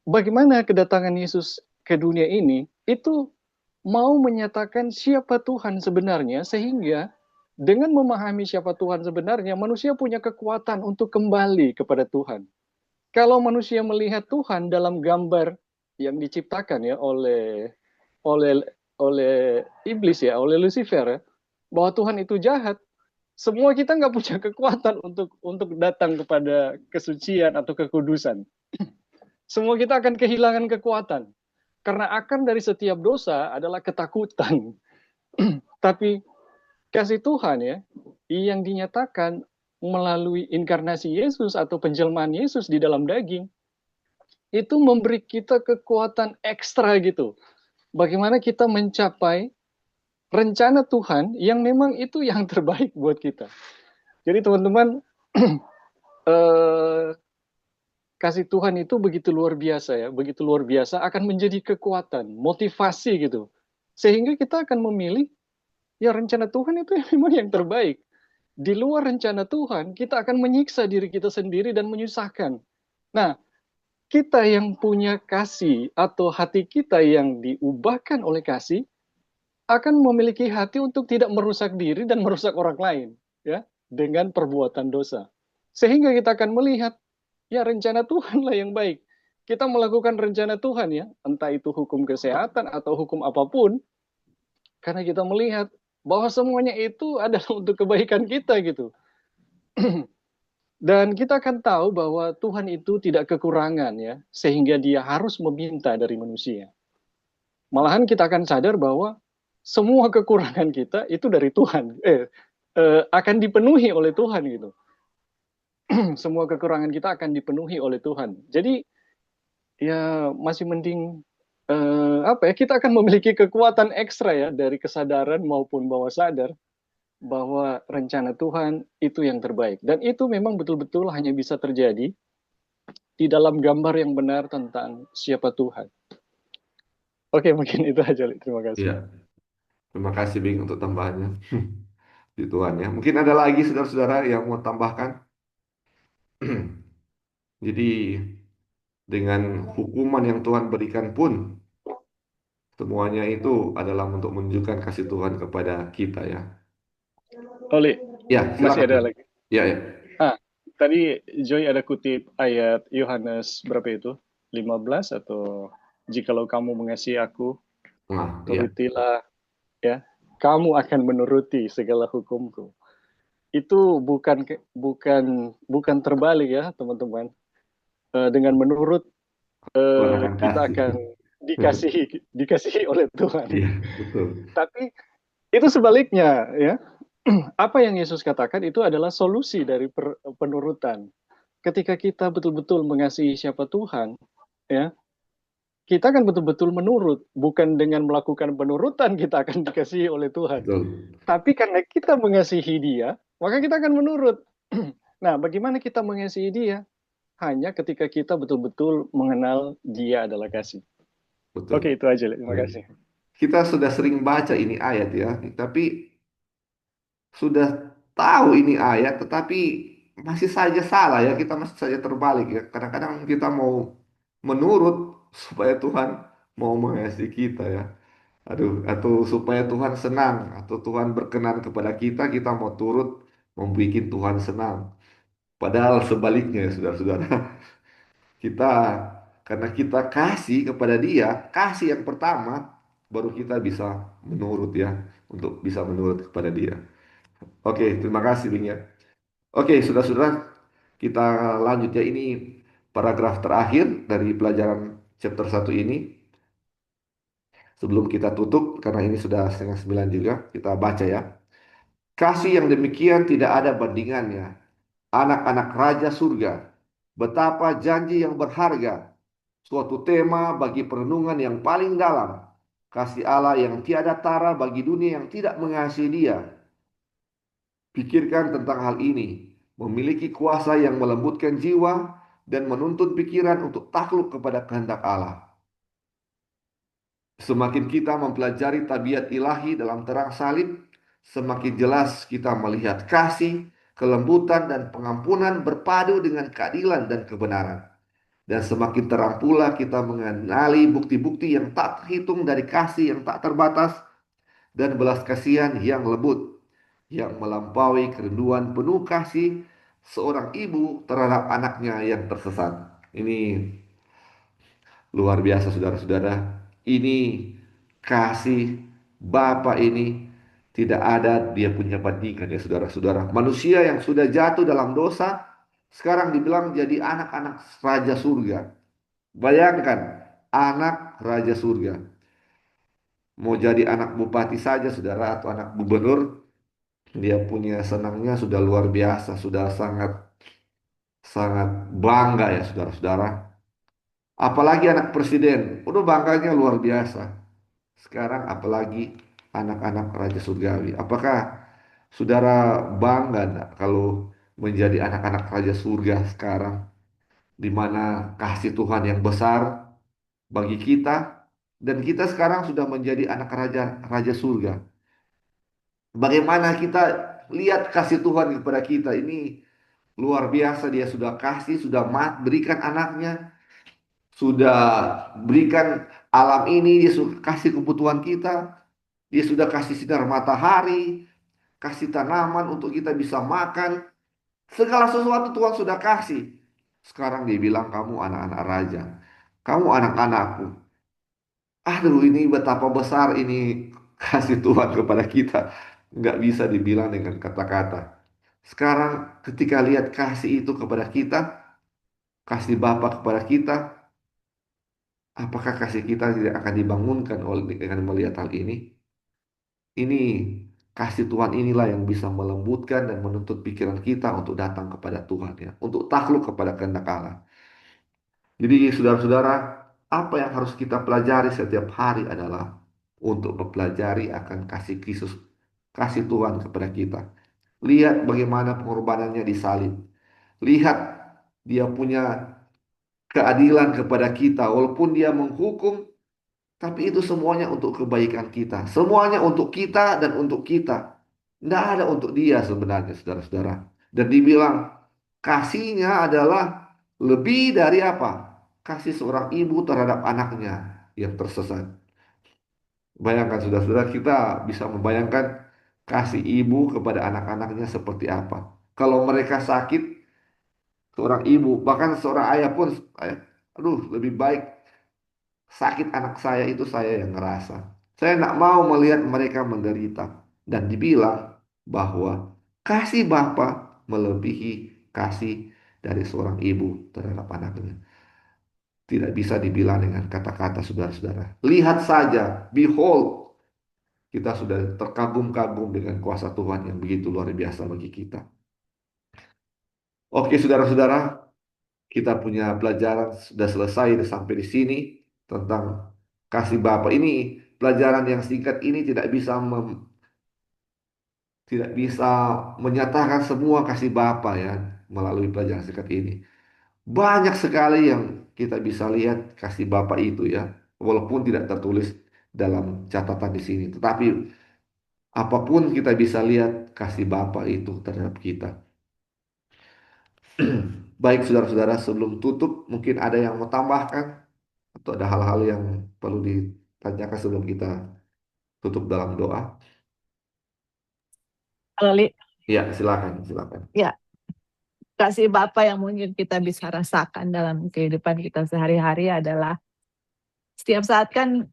bagaimana kedatangan Yesus ke dunia ini itu mau menyatakan siapa Tuhan sebenarnya, sehingga dengan memahami siapa Tuhan sebenarnya, manusia punya kekuatan untuk kembali kepada Tuhan. Kalau manusia melihat Tuhan dalam gambar yang diciptakan ya oleh oleh iblis ya, oleh Lucifer ya, bahwa Tuhan itu jahat, semua kita nggak punya kekuatan untuk datang kepada kesucian atau kekudusan. Semua kita akan kehilangan kekuatan. Karena akar dari setiap dosa adalah ketakutan. Tapi kasih Tuhan ya, yang dinyatakan melalui inkarnasi Yesus atau penjelmaan Yesus di dalam daging, itu memberi kita kekuatan ekstra gitu. Bagaimana kita mencapai rencana Tuhan yang memang itu yang terbaik buat kita. Jadi teman-teman, eh, kasih Tuhan itu begitu luar biasa ya, begitu luar biasa akan menjadi kekuatan, motivasi gitu. Sehingga kita akan memilih ya rencana Tuhan itu memang yang terbaik. Di luar rencana Tuhan, kita akan menyiksa diri kita sendiri dan menyusahkan. Nah, kita yang punya kasih atau hati kita yang diubahkan oleh kasih akan memiliki hati untuk tidak merusak diri dan merusak orang lain ya dengan perbuatan dosa. Sehingga kita akan melihat ya rencana Tuhan lah yang baik. Kita melakukan rencana Tuhan ya, entah itu hukum kesehatan atau hukum apapun, karena kita melihat bahwa semuanya itu adalah untuk kebaikan kita gitu. Dan kita akan tahu bahwa Tuhan itu tidak kekurangan ya, sehingga dia harus meminta dari manusia. Malahan kita akan sadar bahwa semua kekurangan kita itu dari Tuhan, akan dipenuhi oleh Tuhan gitu. Semua kekurangan kita akan dipenuhi oleh Tuhan. Jadi ya masih mending apa ya, kita akan memiliki kekuatan ekstra ya dari kesadaran maupun bawah sadar bahwa rencana Tuhan itu yang terbaik, dan itu memang betul-betul hanya bisa terjadi di dalam gambar yang benar tentang siapa Tuhan. Oke, mungkin itu aja, Li. Terima kasih. Iya, terima kasih Bing untuk tambahannya. Di Tuhan ya. Mungkin ada lagi saudara-saudara yang mau tambahkan. Jadi dengan hukuman yang Tuhan berikan pun semuanya itu adalah untuk menunjukkan kasih Tuhan kepada kita ya. Oli, Ya, masih silakan ada Bing. lagi. Ya, ya. Ah, tadi Joy ada kutip ayat Yohanes berapa itu? 15 atau jikalau kamu mengasihi aku, Nah, ya. turutilah ya, kamu akan menuruti segala hukumku. Itu bukan terbalik ya, teman-teman. Dengan menurut Tuhan akan kita kasih. akan dikasihi oleh Tuhan. Iya, betul. Tapi itu sebaliknya ya. Apa yang Yesus katakan itu adalah solusi dari penurutan. Ketika kita betul-betul mengasihi siapa Tuhan, ya, kita akan betul-betul menurut. Bukan dengan melakukan penurutan kita akan dikasihi oleh Tuhan. Betul. Tapi karena kita mengasihi Dia, maka kita akan menurut. Nah, bagaimana kita mengasihi Dia? Hanya ketika kita betul-betul mengenal Dia adalah kasih. Betul. Oke, itu aja. Terima Baik. kasih. Kita sudah sering baca ini ayat ya, tapi sudah tahu ini ayat, tetapi masih saja salah ya, kita masih saja terbalik ya. Kadang-kadang kita mau menurut supaya Tuhan mau mengasihi kita ya. Aduh, atau supaya Tuhan senang, atau Tuhan berkenan kepada kita, kita mau turut membuat Tuhan senang. Padahal sebaliknya, ya, saudara-saudara, kita karena kita kasih kepada Dia, kasih yang pertama, baru kita bisa menurut ya, untuk bisa menurut kepada Dia. Oke, terima kasih Bing ya. Oke, saudara-saudara, kita lanjut ya. Ini paragraf terakhir dari pelajaran chapter 1 ini. Sebelum kita tutup, karena ini sudah setengah 9 juga, kita baca ya. Kasih yang demikian tidak ada bandingannya. Anak-anak Raja Surga, betapa janji yang berharga. Suatu tema bagi perenungan yang paling dalam. Kasih Allah yang tiada tara bagi dunia yang tidak mengasihi Dia. Pikirkan tentang hal ini. Memiliki kuasa yang melembutkan jiwa dan menuntun pikiran untuk takluk kepada kehendak Allah. Semakin kita mempelajari tabiat ilahi dalam terang salib, semakin jelas kita melihat kasih, kelembutan, dan pengampunan berpadu dengan keadilan dan kebenaran. Dan semakin terang pula kita mengenali bukti-bukti yang tak terhitung dari kasih yang tak terbatas dan belas kasihan yang lembut, yang melampaui kerinduan penuh kasih seorang ibu terhadap anaknya yang tersesat. Ini luar biasa saudara-saudara. Ini kasih Bapa ini tidak ada dia punya bandingan ya saudara-saudara. Manusia yang sudah jatuh dalam dosa sekarang dibilang jadi anak-anak raja surga. Bayangkan anak raja surga. Mau jadi anak bupati saja saudara atau anak gubernur, dia punya senangnya sudah luar biasa, sudah sangat sangat bangga ya saudara-saudara. Apalagi anak presiden, udah bangganya luar biasa. Sekarang apalagi anak-anak Raja Surgawi. Apakah saudara bangga enggak kalau menjadi anak-anak Raja Surga sekarang, di mana kasih Tuhan yang besar bagi kita, dan kita sekarang sudah menjadi anak Raja Raja Surga. Bagaimana kita lihat kasih Tuhan kepada kita ini luar biasa. Dia sudah kasih, sudah berikan anaknya, sudah berikan alam ini, dia sudah kasih kebutuhan kita. Dia sudah kasih sinar matahari, kasih tanaman untuk kita bisa makan. Segala sesuatu Tuhan sudah kasih. Sekarang dia bilang kamu anak-anak raja. Kamu anak-anakku. Aduh ini betapa besar ini kasih Tuhan kepada kita. Nggak bisa dibilang dengan kata-kata. Sekarang ketika lihat kasih itu kepada kita, kasih Bapa kepada kita, apakah kasih kita tidak akan dibangunkan oleh dengan melihat hal ini? Ini kasih Tuhan inilah yang bisa melembutkan dan menuntut pikiran kita untuk datang kepada Tuhan ya, untuk takluk kepada kehendak Allah. Jadi saudara-saudara, apa yang harus kita pelajari setiap hari adalah untuk mempelajari akan kasih Kristus, kasih Tuhan kepada kita. Lihat bagaimana pengorbanannya di salib. Lihat dia punya keadilan kepada kita walaupun dia menghukum. Tapi itu semuanya untuk kebaikan kita. Semuanya untuk kita dan untuk kita. Tidak ada untuk dia sebenarnya, saudara-saudara. Dan dibilang kasihnya adalah lebih dari apa? Kasih seorang ibu terhadap anaknya yang tersesat. Bayangkan, saudara-saudara, kita bisa membayangkan kasih ibu kepada anak-anaknya seperti apa. Kalau mereka sakit, seorang ibu, bahkan seorang ayah pun, aduh, lebih baik sakit anak saya itu saya yang ngerasa. Saya tidak mau melihat mereka menderita. Dan dibilang bahwa kasih Bapa melebihi kasih dari seorang ibu terhadap anaknya. Tidak bisa dibilang dengan kata-kata saudara-saudara. Lihat saja, behold, kita sudah terkagum-kagum dengan kuasa Tuhan yang begitu luar biasa bagi kita. Oke, saudara-saudara, kita punya pelajaran sudah selesai sampai di sini tentang kasih Bapa. Ini pelajaran yang singkat ini tidak bisa menyatakan semua kasih Bapa ya melalui pelajaran singkat ini. Banyak sekali yang kita bisa lihat kasih Bapa itu ya, walaupun tidak tertulis dalam catatan di sini. Tetapi apapun kita bisa lihat kasih Bapa itu terhadap kita. Baik saudara-saudara, sebelum tutup mungkin ada yang mau tambahkan atau ada hal-hal yang perlu ditanyakan sebelum kita tutup dalam doa? Halo, Li. Ya, silakan, silakan. Ya, kasih Bapa yang mungkin kita bisa rasakan dalam kehidupan kita sehari-hari adalah setiap saat kan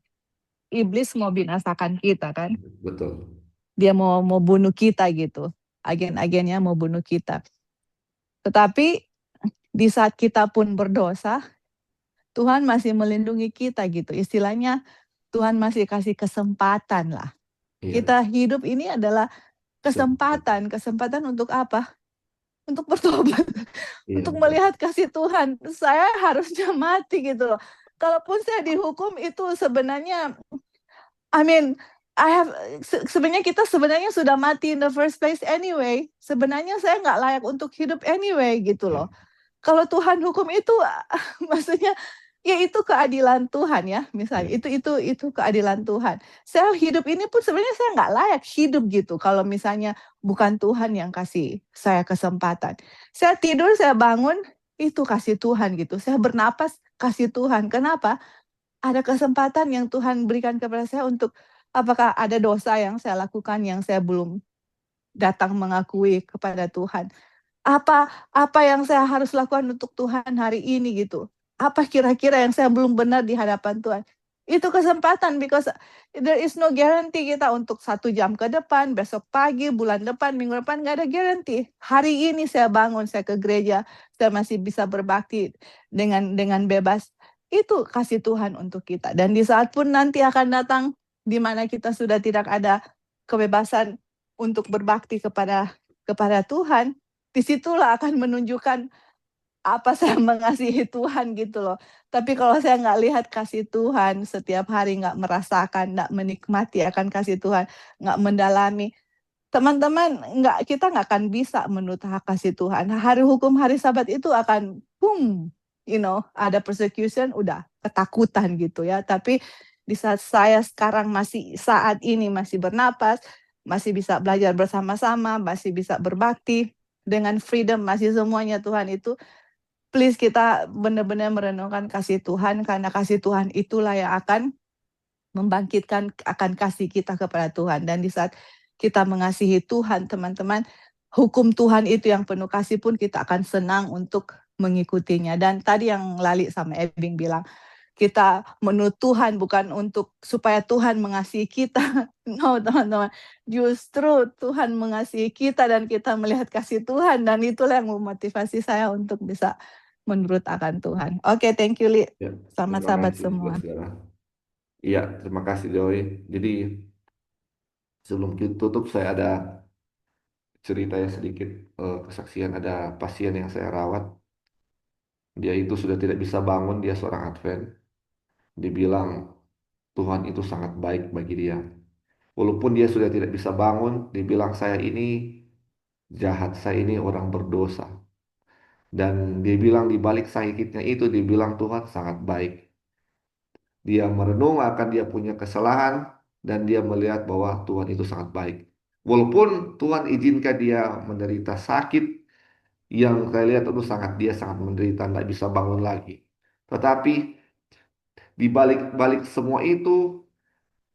iblis mau binasakan kita kan. Betul. Dia mau bunuh kita gitu. agen-agennya mau bunuh kita. Tetapi di saat kita pun berdosa, Tuhan masih melindungi kita gitu. Istilahnya Tuhan masih kasih kesempatan lah. Iya, Kita hidup ini adalah kesempatan. kesempatan untuk apa? Untuk bertobat, Iya, untuk betul. melihat kasih Tuhan. Saya harusnya mati gitu loh. Kalaupun saya dihukum itu sebenarnya, I mean, sebenarnya kita sebenarnya sudah mati in the first place anyway. Sebenarnya saya nggak layak untuk hidup anyway gitu Iya, loh. Kalau Tuhan hukum itu, maksudnya ya itu keadilan Tuhan ya, misalnya iya, itu keadilan Tuhan. Saya hidup ini pun sebenarnya saya nggak layak hidup gitu kalau misalnya bukan Tuhan yang kasih saya kesempatan. Saya tidur, saya bangun, itu kasih Tuhan gitu. Saya bernapas, kasih Tuhan. Kenapa? Ada kesempatan yang Tuhan berikan kepada saya untuk, apakah ada dosa yang saya lakukan yang saya belum datang mengakui kepada Tuhan. Apa apa yang saya harus lakukan untuk Tuhan hari ini gitu. Apa kira-kira yang saya belum benar di hadapan Tuhan. Itu kesempatan, because there is no guarantee kita untuk 1 jam ke depan, besok pagi, bulan depan, minggu depan, nggak ada guarantee. Hari ini saya bangun, saya ke gereja, saya masih bisa berbakti dengan bebas. Itu kasih Tuhan untuk kita. Dan di saat pun nanti akan datang di mana kita sudah tidak ada kebebasan untuk berbakti kepada Tuhan, disitulah akan menunjukkan apa saya mengasihi Tuhan gitu loh. Tapi kalau saya nggak lihat kasih Tuhan setiap hari, nggak merasakan, nggak menikmati akan kasih Tuhan, nggak mendalami, teman-teman, kita nggak akan bisa menurut hak kasih Tuhan. Hari hukum, hari Sabat itu akan ada persecution, udah ketakutan gitu ya. Tapi di saat saya sekarang saat ini masih bernapas, masih bisa belajar bersama-sama, masih bisa berbakti dengan freedom, masih semuanya Tuhan itu. Please kita benar-benar merenungkan kasih Tuhan, karena kasih Tuhan itulah yang akan membangkitkan akan kasih kita kepada Tuhan. Dan di saat kita mengasihi Tuhan, teman-teman, hukum Tuhan itu yang penuh kasih pun kita akan senang untuk mengikutinya. Dan tadi yang Lali sama Ebing bilang, kita menurut Tuhan bukan untuk supaya Tuhan mengasihi kita. No, teman-teman. Justru Tuhan mengasihi kita dan kita melihat kasih Tuhan. Dan itulah yang memotivasi saya untuk bisa menurut akan Tuhan. Oke, thank you, Li. ya. Selamat Terima sahabat kasih, semua. saudara. Iya, terima kasih, Joy. Jadi, sebelum kita tutup, saya ada cerita ya sedikit, kesaksian ada pasien yang saya rawat. Dia itu sudah tidak bisa bangun, dia seorang Advent. Dibilang Tuhan itu sangat baik bagi dia. Walaupun dia sudah tidak bisa bangun, dibilang saya ini jahat, saya ini orang berdosa. Dan dia bilang di balik sakitnya itu, dibilang Tuhan sangat baik. Dia merenung akan dia punya kesalahan dan dia melihat bahwa Tuhan itu sangat baik. Walaupun Tuhan izinkan dia menderita sakit yang saya lihat itu dia sangat menderita, tidak bisa bangun lagi. Tetapi di balik-balik semua itu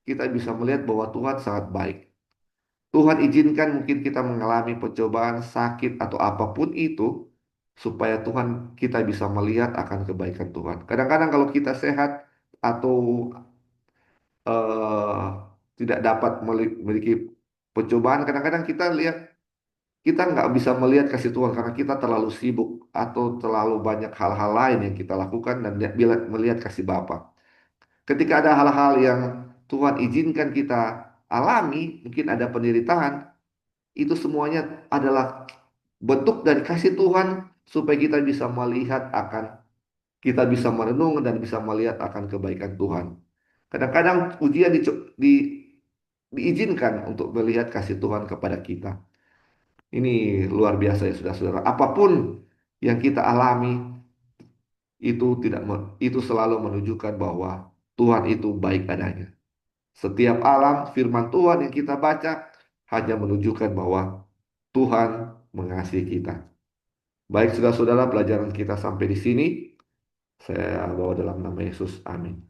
kita bisa melihat bahwa Tuhan sangat baik. Tuhan izinkan mungkin kita mengalami pencobaan, sakit atau apapun itu supaya Tuhan kita bisa melihat akan kebaikan Tuhan. Kadang-kadang kalau kita sehat atau eh, tidak dapat memiliki pencobaan, kadang-kadang kita lihat kita nggak bisa melihat kasih Tuhan karena kita terlalu sibuk atau terlalu banyak hal-hal lain yang kita lakukan dan tidak bila melihat kasih Bapa. Ketika ada hal-hal yang Tuhan izinkan kita alami, mungkin ada penderitaan, itu semuanya adalah bentuk dari kasih Tuhan supaya kita bisa melihat akan, kita bisa merenung dan bisa melihat akan kebaikan Tuhan. Kadang-kadang ujian diizinkan untuk melihat kasih Tuhan kepada kita. Ini luar biasa ya saudara-saudara. Apapun yang kita alami itu selalu menunjukkan bahwa Tuhan itu baik adanya. Setiap alam firman Tuhan yang kita baca hanya menunjukkan bahwa Tuhan mengasihi kita. Baik saudara-saudara, pelajaran kita sampai di sini. Saya bawa dalam nama Yesus. Amin.